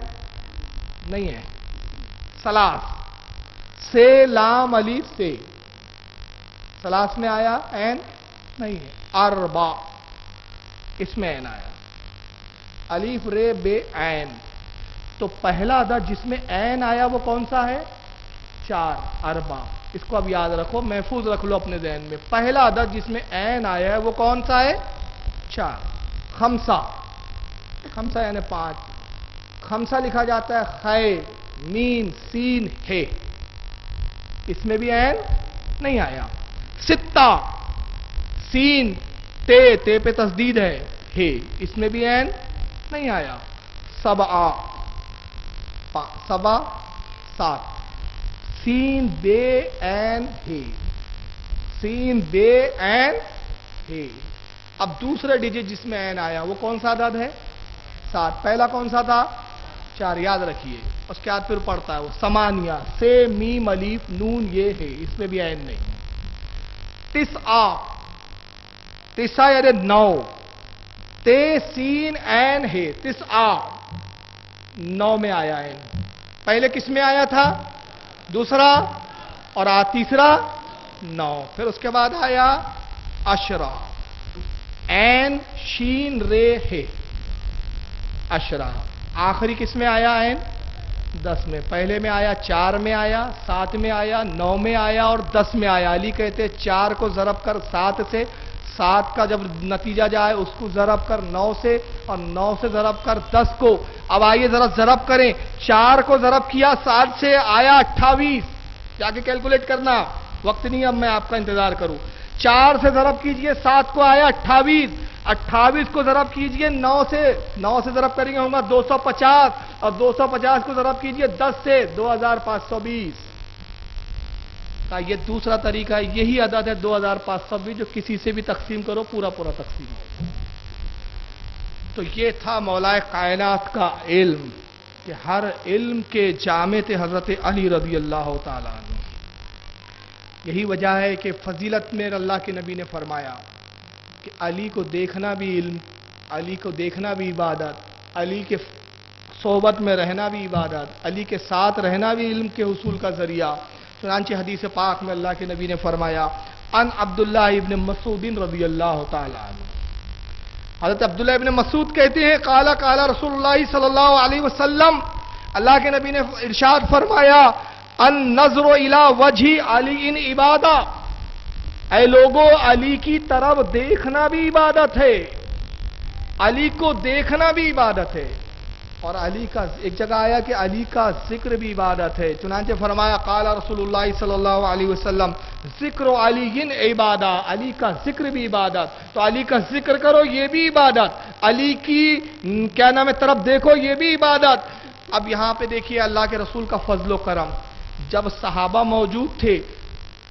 نہیں ہے. 3 سے لام الف سے، 3 میں آیا عین نہیں ہے. 4 اس میں عین آیا. الف رے بے عین. تو پہلا عدد جس میں عین آیا وہ کون سا ہے؟ 4 اربع. اس کو اب یاد رکھو, محفوظ رکھ لو اپنے ذہن میں. پہلا عدد جس میں عین آیا ہے وہ کون سا ہے؟ 4. خمسہ, خمسہ یعنی 5. خمسہ لکھا جاتا ہے خے مین سین ہے, اس میں بھی عین نہیں آیا. ستہ, سین تے پہ تسدید ہے, اس میں بھی عین نہیں آیا. سبع, سبع 7. سین بے عین ہے, سین بے عین ہے. اب دوسرا ڈیجٹ جس میں عین آیا وہ کون سا عدد ہے؟ 7. پہلا کون سا تھا؟ 4. یاد رکھیے. اس کے بعد پھر پڑھتا ہے وہ سمانیہ, سے میم الف نون یہ ہے, اس میں بھی عین نہیں. تسعہ, تسعہ یعنی 9, تے سین عین ہے. تسعہ 9 میں آیا عین. پہلے کس میں آیا تھا؟ دوسرا, اور تیسرا 9. پھر اس کے بعد آیا عشرہ, عین شین رے ہے, عشرہ. آخری کس میں آیا عین؟ 10 میں. پہلے میں آیا 4 میں آیا, 7 میں آیا, 9 میں آیا اور 10 میں آیا. علی کہتے 4 کو ضرب کر 7 سے, 7 کا جب نتیجہ جائے اس کو ضرب کر 9 سے, اور 9 سے ضرب کر 10 کو. اب آئیے ذرا ضرب کریں. 4 کو ضرب کیا 7 سے, آیا 28. جا کے کیلکولیٹ کرنا, وقت نہیں اب میں آپ کا انتظار کروں. 4 سے ضرب کیجئے 7 کو, آیا 28. 28 کو ضرب کیجئے 9 سے, 9 سے ضرب کریں گے ہوگا 250, اور 250 کو ضرب کیجئے 10 سے, 2520. یہ دوسرا طریقہ ہے. یہی عدد ہے 2520 جو کسی سے بھی تقسیم کرو پورا پورا تقسیم ہو. تو یہ تھا مولا کائنات کا علم, کہ ہر علم کے جامع تھے حضرت علی رضی اللہ تعالیٰ عنہ. یہی وجہ ہے کہ فضیلت میں اللہ کے نبی نے فرمایا کہ علی کو دیکھنا بھی علم, علی کو دیکھنا بھی عبادت, علی کے صحبت میں رہنا بھی عبادت, علی کے ساتھ رہنا بھی علم کے حصول کا ذریعہ. چنانچہ حدیث پاک میں اللہ کے نبی نے فرمایا ان عبداللہ ابن مسعود رضی اللہ تعالیٰ عنہ, حضرت عبداللہ ابن مسعود کہتے ہیں قال قال رسول اللہ صلی اللہ علیہ وسلم, اللہ کے نبی نے ارشاد فرمایا ان نظر الی وجہ علی ان عبادہ, اے لوگوں علی کی طرف دیکھنا بھی عبادت ہے, علی کو دیکھنا بھی عبادت ہے. اور علی کا ایک جگہ آیا کہ علی کا ذکر بھی عبادت ہے. چنانچہ فرمایا قال رسول اللہ صلی اللہ علیہ وسلم ذکر علی عبادہ, علی کا ذکر بھی عبادت. تو علی کا ذکر کرو یہ بھی عبادت, علی کی کیا نام ہے طرف دیکھو یہ بھی عبادت. اب یہاں پہ دیکھیے اللہ کے رسول کا فضل و کرم. جب صحابہ موجود تھے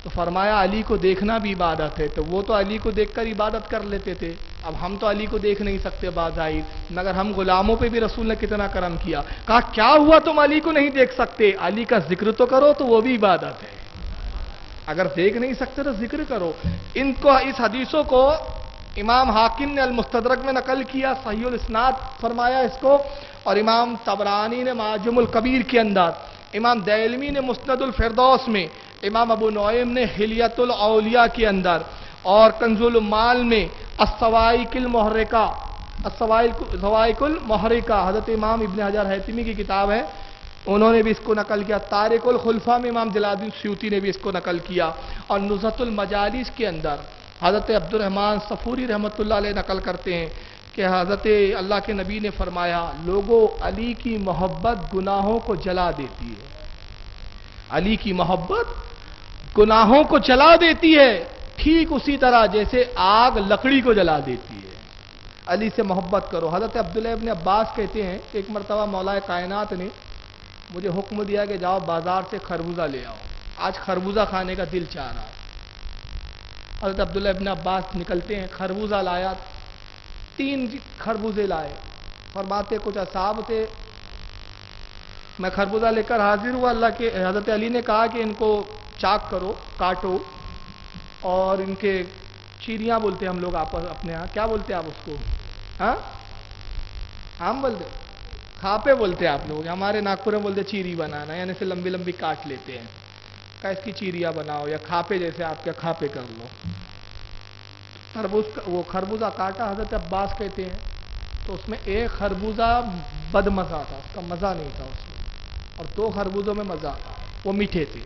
تو فرمایا علی کو دیکھنا بھی عبادت ہے, تو وہ تو علی کو دیکھ کر عبادت کر لیتے تھے. اب ہم تو علی کو دیکھ نہیں سکتے بظاہر, مگر ہم غلاموں پہ بھی رسول نے کتنا کرم کیا. کہا کیا ہوا تم علی کو نہیں دیکھ سکتے, علی کا ذکر تو کرو, تو وہ بھی عبادت ہے. اگر دیکھ نہیں سکتے تو ذکر کرو. ان کو اس حدیثوں کو امام حاکم نے المستدرک میں نقل کیا, صحیح الاسناد فرمایا اس کو, اور امام طبرانی نے معجم الکبیر کے اندر, امام دیلمی نے مسند الفردوس میں, امام ابو نعیم نے حلیت الاولیاء کے اندر, اور کنز المال میں الصواعق المحرقہ, الصواعق المحرقہ حضرت امام ابن حجر حیثمی کی کتاب ہے, انہوں نے بھی اس کو نقل کیا. طارق الخلفاء میں امام جلال الدین سیوطی نے بھی اس کو نقل کیا, اور نزہۃ المجالس کے اندر حضرت عبد الرحمن صفوری رحمۃ اللہ علیہ نقل کرتے ہیں کہ حضرت اللہ کے نبی نے فرمایا لوگوں علی کی محبت گناہوں کو جلا دیتی ہے, علی کی محبت گناہوں کو جلا دیتی ہے, ٹھیک اسی طرح جیسے آگ لکڑی کو جلا دیتی ہے. علی سے محبت کرو. حضرت عبداللہ ابن عباس کہتے ہیں ایک مرتبہ مولا کائنات نے مجھے حکم دیا کہ جاؤ بازار سے خربوزہ لے آؤ, آج خربوزہ کھانے کا دل چاہ رہا ہے. حضرت عبداللہ ابن عباس نکلتے ہیں, خربوزہ لایا, 3 خربوزے لائے. فرماتے کچھ اصحاب تھے, میں خربوزہ لے کر حاضر ہوا. اللہ کے حضرت علی نے کہا کہ ان کو چاک کرو, کاٹو, اور ان کے چیریاں بولتے ہیں ہم لوگ اپنے ہاں, کیا بولتے ہیں آپ اس کو, ہاں ہم بولتے کھاپے بولتے ہیں آپ لوگ, ہمارے ناگپور میں بولتے چیری بنانا, یعنی سے لمبی لمبی کاٹ لیتے ہیں. کہا اس کی چیریاں بناؤ, یا کھاپے جیسے آپ کے کھاپے کر لو. وہ خربوزہ کاٹا. حضرت عباس کہتے ہیں تو اس میں ایک خربوزہ بد مزہ تھا, اس کا مزہ نہیں تھا اس میں, اور 2 خربوزوں میں مزہ تھا, وہ میٹھے تھے.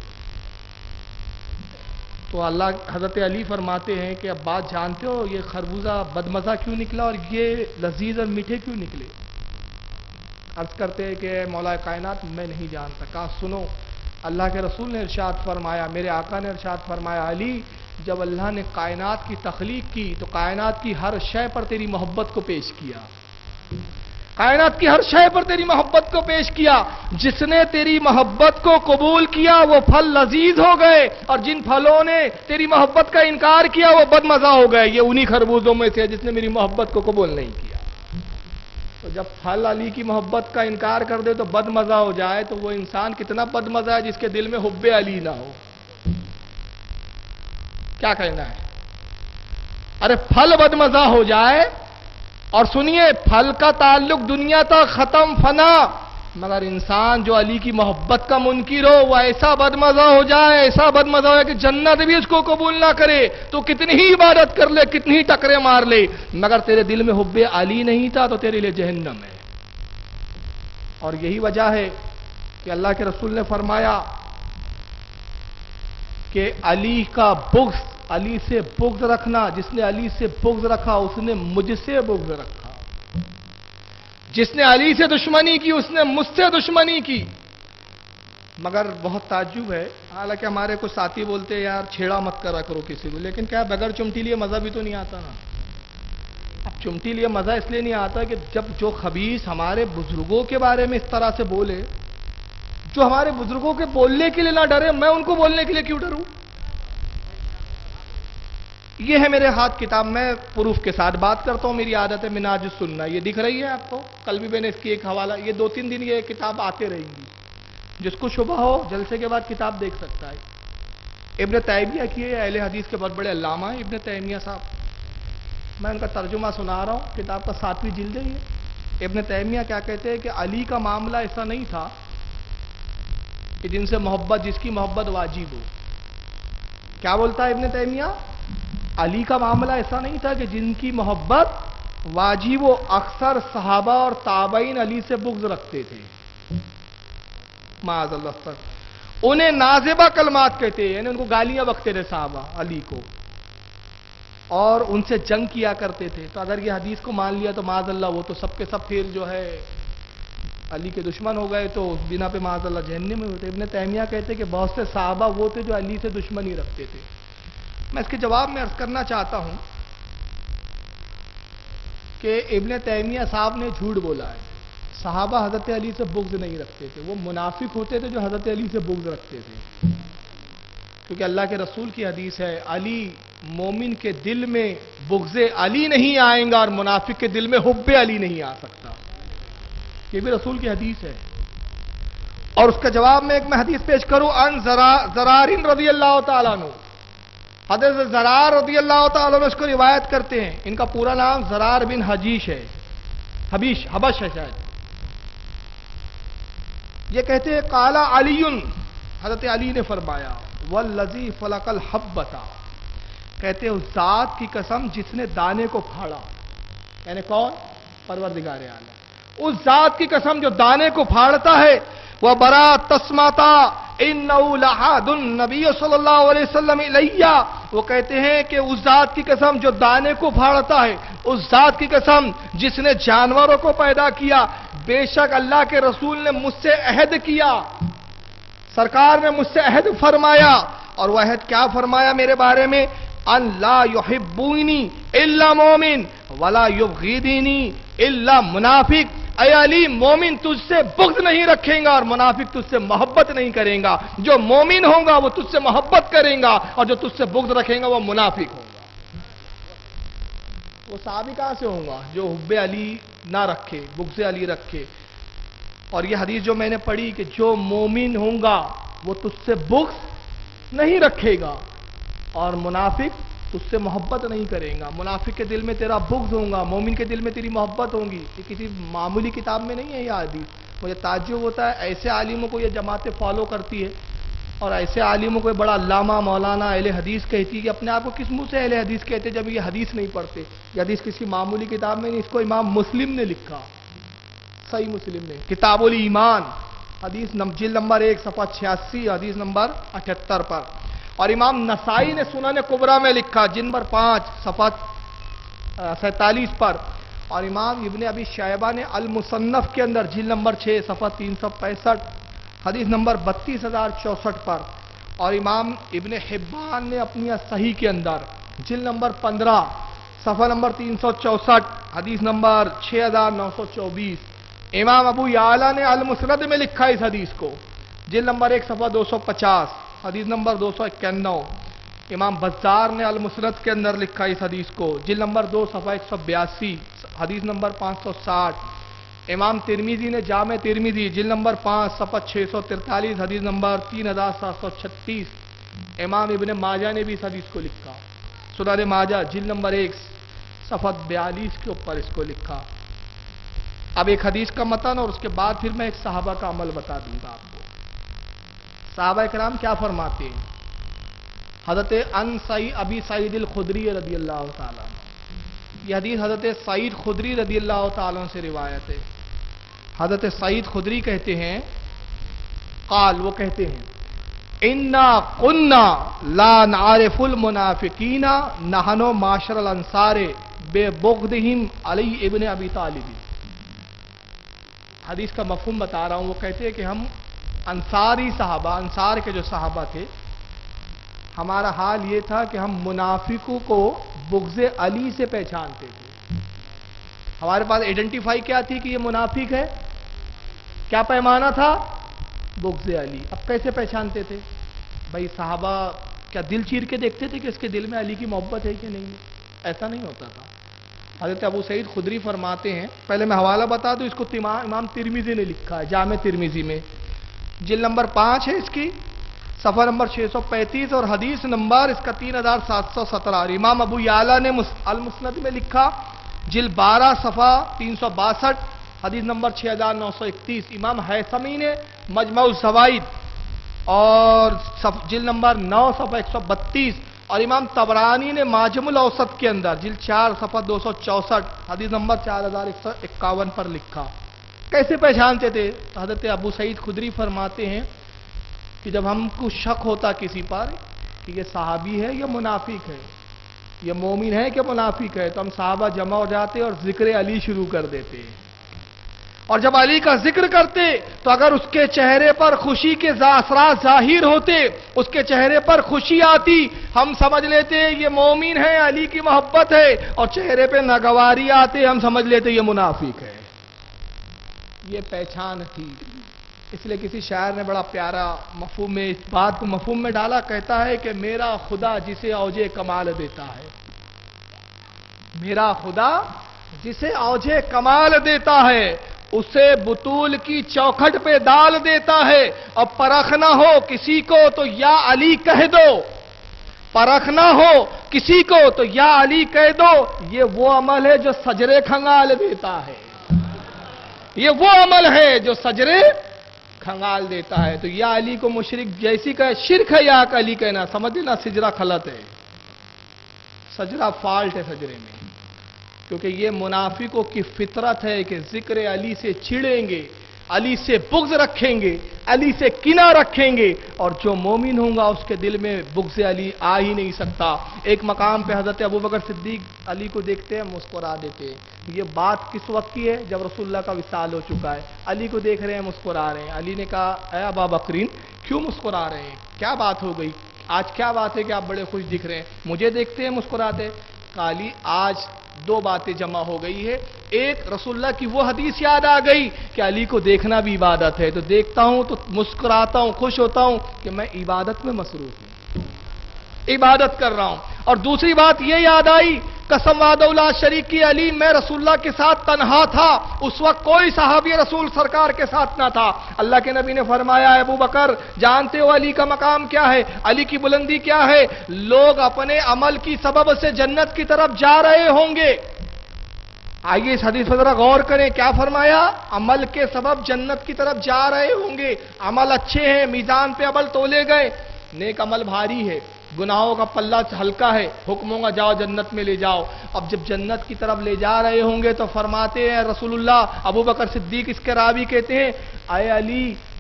تو اللہ حضرت علی فرماتے ہیں کہ اب بات جانتے ہو یہ خربوزہ بدمزہ کیوں نکلا اور یہ لذیذ اور میٹھے کیوں نکلے؟ عرض کرتے ہیں کہ مولا کائنات میں نہیں جانتا. کہا سنو، اللہ کے رسول نے ارشاد فرمایا، میرے آقا نے ارشاد فرمایا، علی جب اللہ نے کائنات کی تخلیق کی تو کائنات کی ہر شے پر تیری محبت کو پیش کیا. کائنات کی ہر شے پر تیری محبت کو پیش کیا. جس نے تیری محبت کو قبول کیا وہ پھل لذیذ ہو گئے، اور جن پھلوں نے تیری محبت کا انکار کیا وہ بد مزہ ہو گئے. یہ انہی خربوزوں میں سے ہے جس نے میری محبت کو قبول نہیں کیا. تو جب پھل علی کی محبت کا انکار کر دے تو بد مزہ ہو جائے تو وہ انسان کتنا بد مزہ ہے جس کے دل میں حب علی نہ ہو. کیا کہنا ہے؟ ارے پھل بد مزہ ہو جائے، اور سنیے پھل کا تعلق دنیا تک ختم فنا، مگر انسان جو علی کی محبت کا منکر ہو وہ ایسا بد مزہ ہو جائے، ایسا بد مزہ ہو جائے کہ جنت بھی اس کو قبول نہ کرے. تو کتنی ہی عبادت کر لے، کتنی ہی ٹکرے مار لے، مگر تیرے دل میں حب علی نہیں تھا تو تیرے لیے جہنم ہے. اور یہی وجہ ہے کہ اللہ کے رسول نے فرمایا کہ علی کا بغض، علی سے بغض رکھنا، جس نے علی سے بغض رکھا اس نے مجھ سے بغض رکھا. جس نے علی سے دشمنی کی اس نے مجھ سے دشمنی کی. مگر بہت تعجب ہے، حالانکہ ہمارے کچھ ساتھی بولتے ہیں یار چھیڑا مت کرا کرو کسی کو، لیکن کیا بغیر چمٹی لیے مزہ بھی تو نہیں آتا نا. اب چمٹی لیے مزہ اس لیے نہیں آتا کہ جب جو خبیث ہمارے بزرگوں کے بارے میں اس طرح سے بولے، جو ہمارے بزرگوں کے بولنے کے لیے نہ ڈرے، میں ان کو بولنے کے لیے کیوں ڈروں؟ یہ ہے میرے ہاتھ کتاب، میں پروف کے ساتھ بات کرتا ہوں، میری عادت ہے منہاج السنہ. یہ دکھ رہی ہے آپ کو؟ کل بھی میں نے اس کی ایک حوالہ، یہ 2-3 دن یہ کتاب آتے رہیں گی. جس کو شبہ ہو جلسے کے بعد کتاب دیکھ سکتا ہے. ابن تیمیہ کی ہے، اہل حدیث کے بہت بڑے علامہ ہیں ابن تیمیہ صاحب. میں ان کا ترجمہ سنا رہا ہوں، کتاب کا 7ویں جلد ہے یہ. ابن تیمیہ کیا کہتے ہیں کہ علی کا معاملہ ایسا نہیں تھا کہ جن سے محبت، جس کی محبت واجب ہو. کیا بولتا ہے ابن تیمیہ؟ علی کا معاملہ ایسا نہیں تھا کہ جن کی محبت واجب و اکثر صحابہ اور تابعین علی سے بغض رکھتے تھے. معاذ اللہ سر، انہیں نازبہ کلمات کہتے ہیں، یعنی ان کو گالیاں بکتے تھے صحابہ علی کو، اور ان سے جنگ کیا کرتے تھے. تو اگر یہ حدیث کو مان لیا تو معاذ اللہ وہ تو سب کے سب پھر جو ہے علی کے دشمن ہو گئے، تو اس بنا پہ معاذ اللہ جہنم میں ہوتے. ابن تیمیہ کہتے کہ بہت سے صحابہ وہ تھے جو علی سے دشمنی رکھتے تھے. میں اس کے جواب میں عرض کرنا چاہتا ہوں کہ ابن تیمیہ صاحب نے جھوٹ بولا ہے. صحابہ حضرت علی سے بغض نہیں رکھتے تھے، وہ منافق ہوتے تھے جو حضرت علی سے بغض رکھتے تھے. کیونکہ اللہ کے رسول کی حدیث ہے، علی مومن کے دل میں بغض علی نہیں آئیں گا اور منافق کے دل میں حب علی نہیں آ سکتا. یہ بھی رسول کی حدیث ہے. اور اس کا جواب میں ایک میں حدیث پیش کروں، ان زرار رضی اللہ تعالیٰ عنہ. حضرت زرار رضی اللہ تعالیٰ عنہ اس کو روایت کرتے ہیں. ان کا پورا نام زرار بن حجیش ہے، حبش ہے شاید. یہ کہتے ہیں قال علی، حضرت علی نے فرمایا، والذی فلق الحبۃ، کہتے ہیں اس ذات کی قسم جس نے دانے کو پھاڑا. یعنی کون؟ پروردگار عالم. اس ذات کی قسم جو دانے کو پھاڑتا ہے. وہ برا تسماتا انہو لحاد النبی صلی اللہ علیہ وسلم الیہ، وہ کہتے ہیں کہ اس ذات کی قسم جو دانے کو پھاڑتا ہے، اس ذات کی قسم جس نے جانوروں کو پیدا کیا، بے شک اللہ کے رسول نے مجھ سے عہد کیا، سرکار نے مجھ سے عہد فرمایا. اور وہ عہد کیا فرمایا میرے بارے میں؟ ان لا یحبونی الا مومن ولا یبغضنی الا منافق. اے علی، مومن تجھ سے بغض نہیں رکھیں گا اور منافق تجھ سے محبت نہیں کریں گا. جو مومن ہوگا وہ تجھ سے محبت کریں گا اور جو تجھ سے بغض رکھیں گا وہ منافق ہوگا. وہ صحابی کہاں سے ہوگا جو حب علی نہ رکھے، بغض علی رکھے؟ اور یہ حدیث جو میں نے پڑھی کہ جو مومن ہوگا وہ تجھ سے بغض نہیں رکھے گا اور منافق تجھ سے محبت نہیں کرے گا. منافق کے دل میں تیرا بغض ہوگا، مومن کے دل میں تیری محبت ہوگی. یہ کسی معمولی کتاب میں نہیں ہے یہ حدیث. مجھے تعجب ہوتا ہے ایسے عالموں کو یہ جماعتیں فالو کرتی ہے اور ایسے عالموں کو بڑا علامہ مولانا اہل حدیث کہتی ہے کہ اپنے آپ کو کس منہ سے اہل حدیث کہتے جب یہ حدیث نہیں پڑھتے. یہ حدیث کسی معمولی کتاب میں نہیں، اس کو امام مسلم نے لکھا، صحیح مسلم نے کتاب الایمان، حدیث جلد نمبر 1 صفحہ 86، حدیث نمبر 78 پر. اور امام نسائی نے سنن کبریٰ میں لکھا جلد نمبر 5 صفحہ 47 پر، اور امام ابن ابی شیبہ نے المصنف کے اندر جلد نمبر 6 صفحہ 365 حدیث نمبر 32064 پر، اور امام ابن حبان نے اپنی صحیح کے اندر جلد نمبر 15 صفحہ نمبر 364 حدیث نمبر 6924، امام ابو یعلا نے المسند میں لکھا اس حدیث کو جلد نمبر 1 صفحہ 250 حدیث نمبر 291، امام بزار نے المسند کے اندر لکھا اس حدیث کو جلد نمبر 2 صفحہ 182 حدیث نمبر 560، امام ترمذی نے جامع ترمذی جلد نمبر 5 صفحہ 643 حدیث نمبر 3736، امام ابن ماجہ نے بھی اس حدیث کو لکھا، سنن ماجہ جلد نمبر 1 صفحہ 42 کے اوپر اس کو لکھا۔ اب ایک حدیث کا متن اور اس کے بعد پھر میں ایک صحابہ کا عمل بتا دوں گا آپ کو۔ صحابہ کرام کیا فرماتے ہیں؟ حضرت ابی سعید الخدری رضی اللہ تعالیٰ عنہ، یہ حدیث حضرت سعید خدری رضی اللہ تعالیٰ عنہ سے روایت ہے۔ حضرت سعید خدری کہتے ہیں، قال، وہ کہتے ہیں، انا کنا لا نعرف المنافقین نحن معاشر الانصار ببغضهم علی ابن ابی طالب۔ حدیث کا مفہوم بتا رہا ہوں۔ وہ کہتے ہیں کہ ہم انصاری صحابہ، انصار کے جو صحابہ تھے، ہمارا حال یہ تھا کہ ہم منافقوں کو بغض علی سے پہچانتے تھے۔ ہمارے پاس آئیڈینٹیفائی کیا تھی کہ یہ منافق ہے؟ کیا پیمانہ تھا؟ بغض علی۔ اب کیسے پہچانتے تھے؟ بھائی صحابہ کیا دل چیر کے دیکھتے تھے کہ اس کے دل میں علی کی محبت ہے کہ نہیں ہے؟ ایسا نہیں ہوتا تھا۔ حضرت ابو سعید خدری فرماتے ہیں، پہلے میں حوالہ بتا دوں، اس کو امام ترمذی نے لکھا ہے جامع ترمذی میں، جلد نمبر 5 ہے اس کی، صفحہ نمبر 635 اور حدیث نمبر اس کا 3717، اور امام ابو یعلا نے المسند میں لکھا جلد 12 صفحہ 362 حدیث نمبر 6931، امام حیثمی نے مجمع الزوائد اور جلد نمبر 9 صفحہ 132، اور امام طبرانی نے معجم الاوسط کے اندر جلد 4 صفحہ 264 حدیث نمبر 4151 پر لکھا۔ کیسے پہچانتے تھے؟ حضرت ابو سعید خدری فرماتے ہیں کہ جب ہم کو شک ہوتا کسی پر کہ یہ صحابی ہے یا منافق ہے، یہ مومن ہے کہ منافق ہے، تو ہم صحابہ جمع ہو جاتے اور ذکر علی شروع کر دیتے ہیں، اور جب علی کا ذکر کرتے تو اگر اس کے چہرے پر خوشی کے اثرات ظاہر ہوتے، اس کے چہرے پر خوشی آتی، ہم سمجھ لیتے یہ مومن ہے، علی کی محبت ہے، اور چہرے پہ ناگواری آتے ہم سمجھ لیتے یہ منافق ہے۔ یہ پہچان تھی۔ اس لیے کسی شاعر نے بڑا پیارا مفہوم میں اس بات کو مفہوم میں ڈالا، کہتا ہے کہ میرا خدا جسے اوج کمال دیتا ہے، میرا خدا جسے اوج کمال دیتا ہے، اسے بطول کی چوکھٹ پہ ڈال دیتا ہے، اور پرکھ نہ ہو کسی کو تو یا علی کہہ دو، پرکھ نہ ہو کسی کو تو یا علی کہہ دو، یہ وہ عمل ہے جو سجرے کھنگال دیتا ہے، یہ وہ عمل ہے جو سجرے کھنگال دیتا ہے۔ تو یا علی کو مشرک جیسی کہے، شرک ہے یا علی کہنا، سمجھ لینا سجرہ غلط ہے، سجرہ فالٹ ہے سجرے میں، کیونکہ یہ منافقوں کی فطرت ہے کہ ذکر علی سے چھڑیں گے، علی سے بغض رکھیں گے، علی سے کینہ رکھیں گے، اور جو مومن ہوں گا اس کے دل میں بغض علی آ ہی نہیں سکتا۔ ایک مقام پہ حضرت ابوبکر صدیق علی کو دیکھتے ہیں، مسکرا دیتے ہیں۔ یہ بات کس وقت کی ہے؟ جب رسول اللہ کا وصال ہو چکا ہے، علی کو دیکھ رہے ہیں، مسکرا رہے ہیں۔ علی نے کہا اے ابا بکرین کیوں مسکرا رہے ہیں؟ کیا بات ہو گئی؟ آج کیا بات ہے کہ آپ بڑے خوش دکھ رہے ہیں؟ مجھے دیکھتے ہیں مسکراتے؟ کہا علی آج دو باتیں جمع ہو گئی ہے، ایک رسول اللہ کی وہ حدیث یاد آ گئی کہ علی کو دیکھنا بھی عبادت ہے، تو دیکھتا ہوں تو مسکراتا ہوں، خوش ہوتا ہوں کہ میں عبادت میں مصروف ہوں، عبادت کر رہا ہوں۔ اور دوسری بات یہ یاد آئی، قسم وعدہ لا شریک کی، علی میں رسول اللہ کے ساتھ تنہا تھا، اس وقت کوئی صحابی رسول سرکار کے ساتھ نہ تھا۔ اللہ کے نبی نے فرمایا ابو بکر جانتے ہو علی کا مقام کیا ہے، علی کی بلندی کیا ہے؟ لوگ اپنے عمل کی سبب سے جنت کی طرف جا رہے ہوں گے۔ آئیے اس حدیث پر ذرا غور کریں، کیا فرمایا؟ عمل کے سبب جنت کی طرف جا رہے ہوں گے۔ عمل اچھے ہیں، میزان پہ عمل تولے گئے، نیک عمل بھاری ہے، گناہوں کا پلہ ہلکا ہے، حکموں کا جاؤ جنت میں لے جاؤ۔ اب جب جنت کی طرف لے جا رہے ہوں گے تو فرماتے ہیں رسول اللہ، ابو بکر صدیق اس کے راوی کہتے ہیں اے علی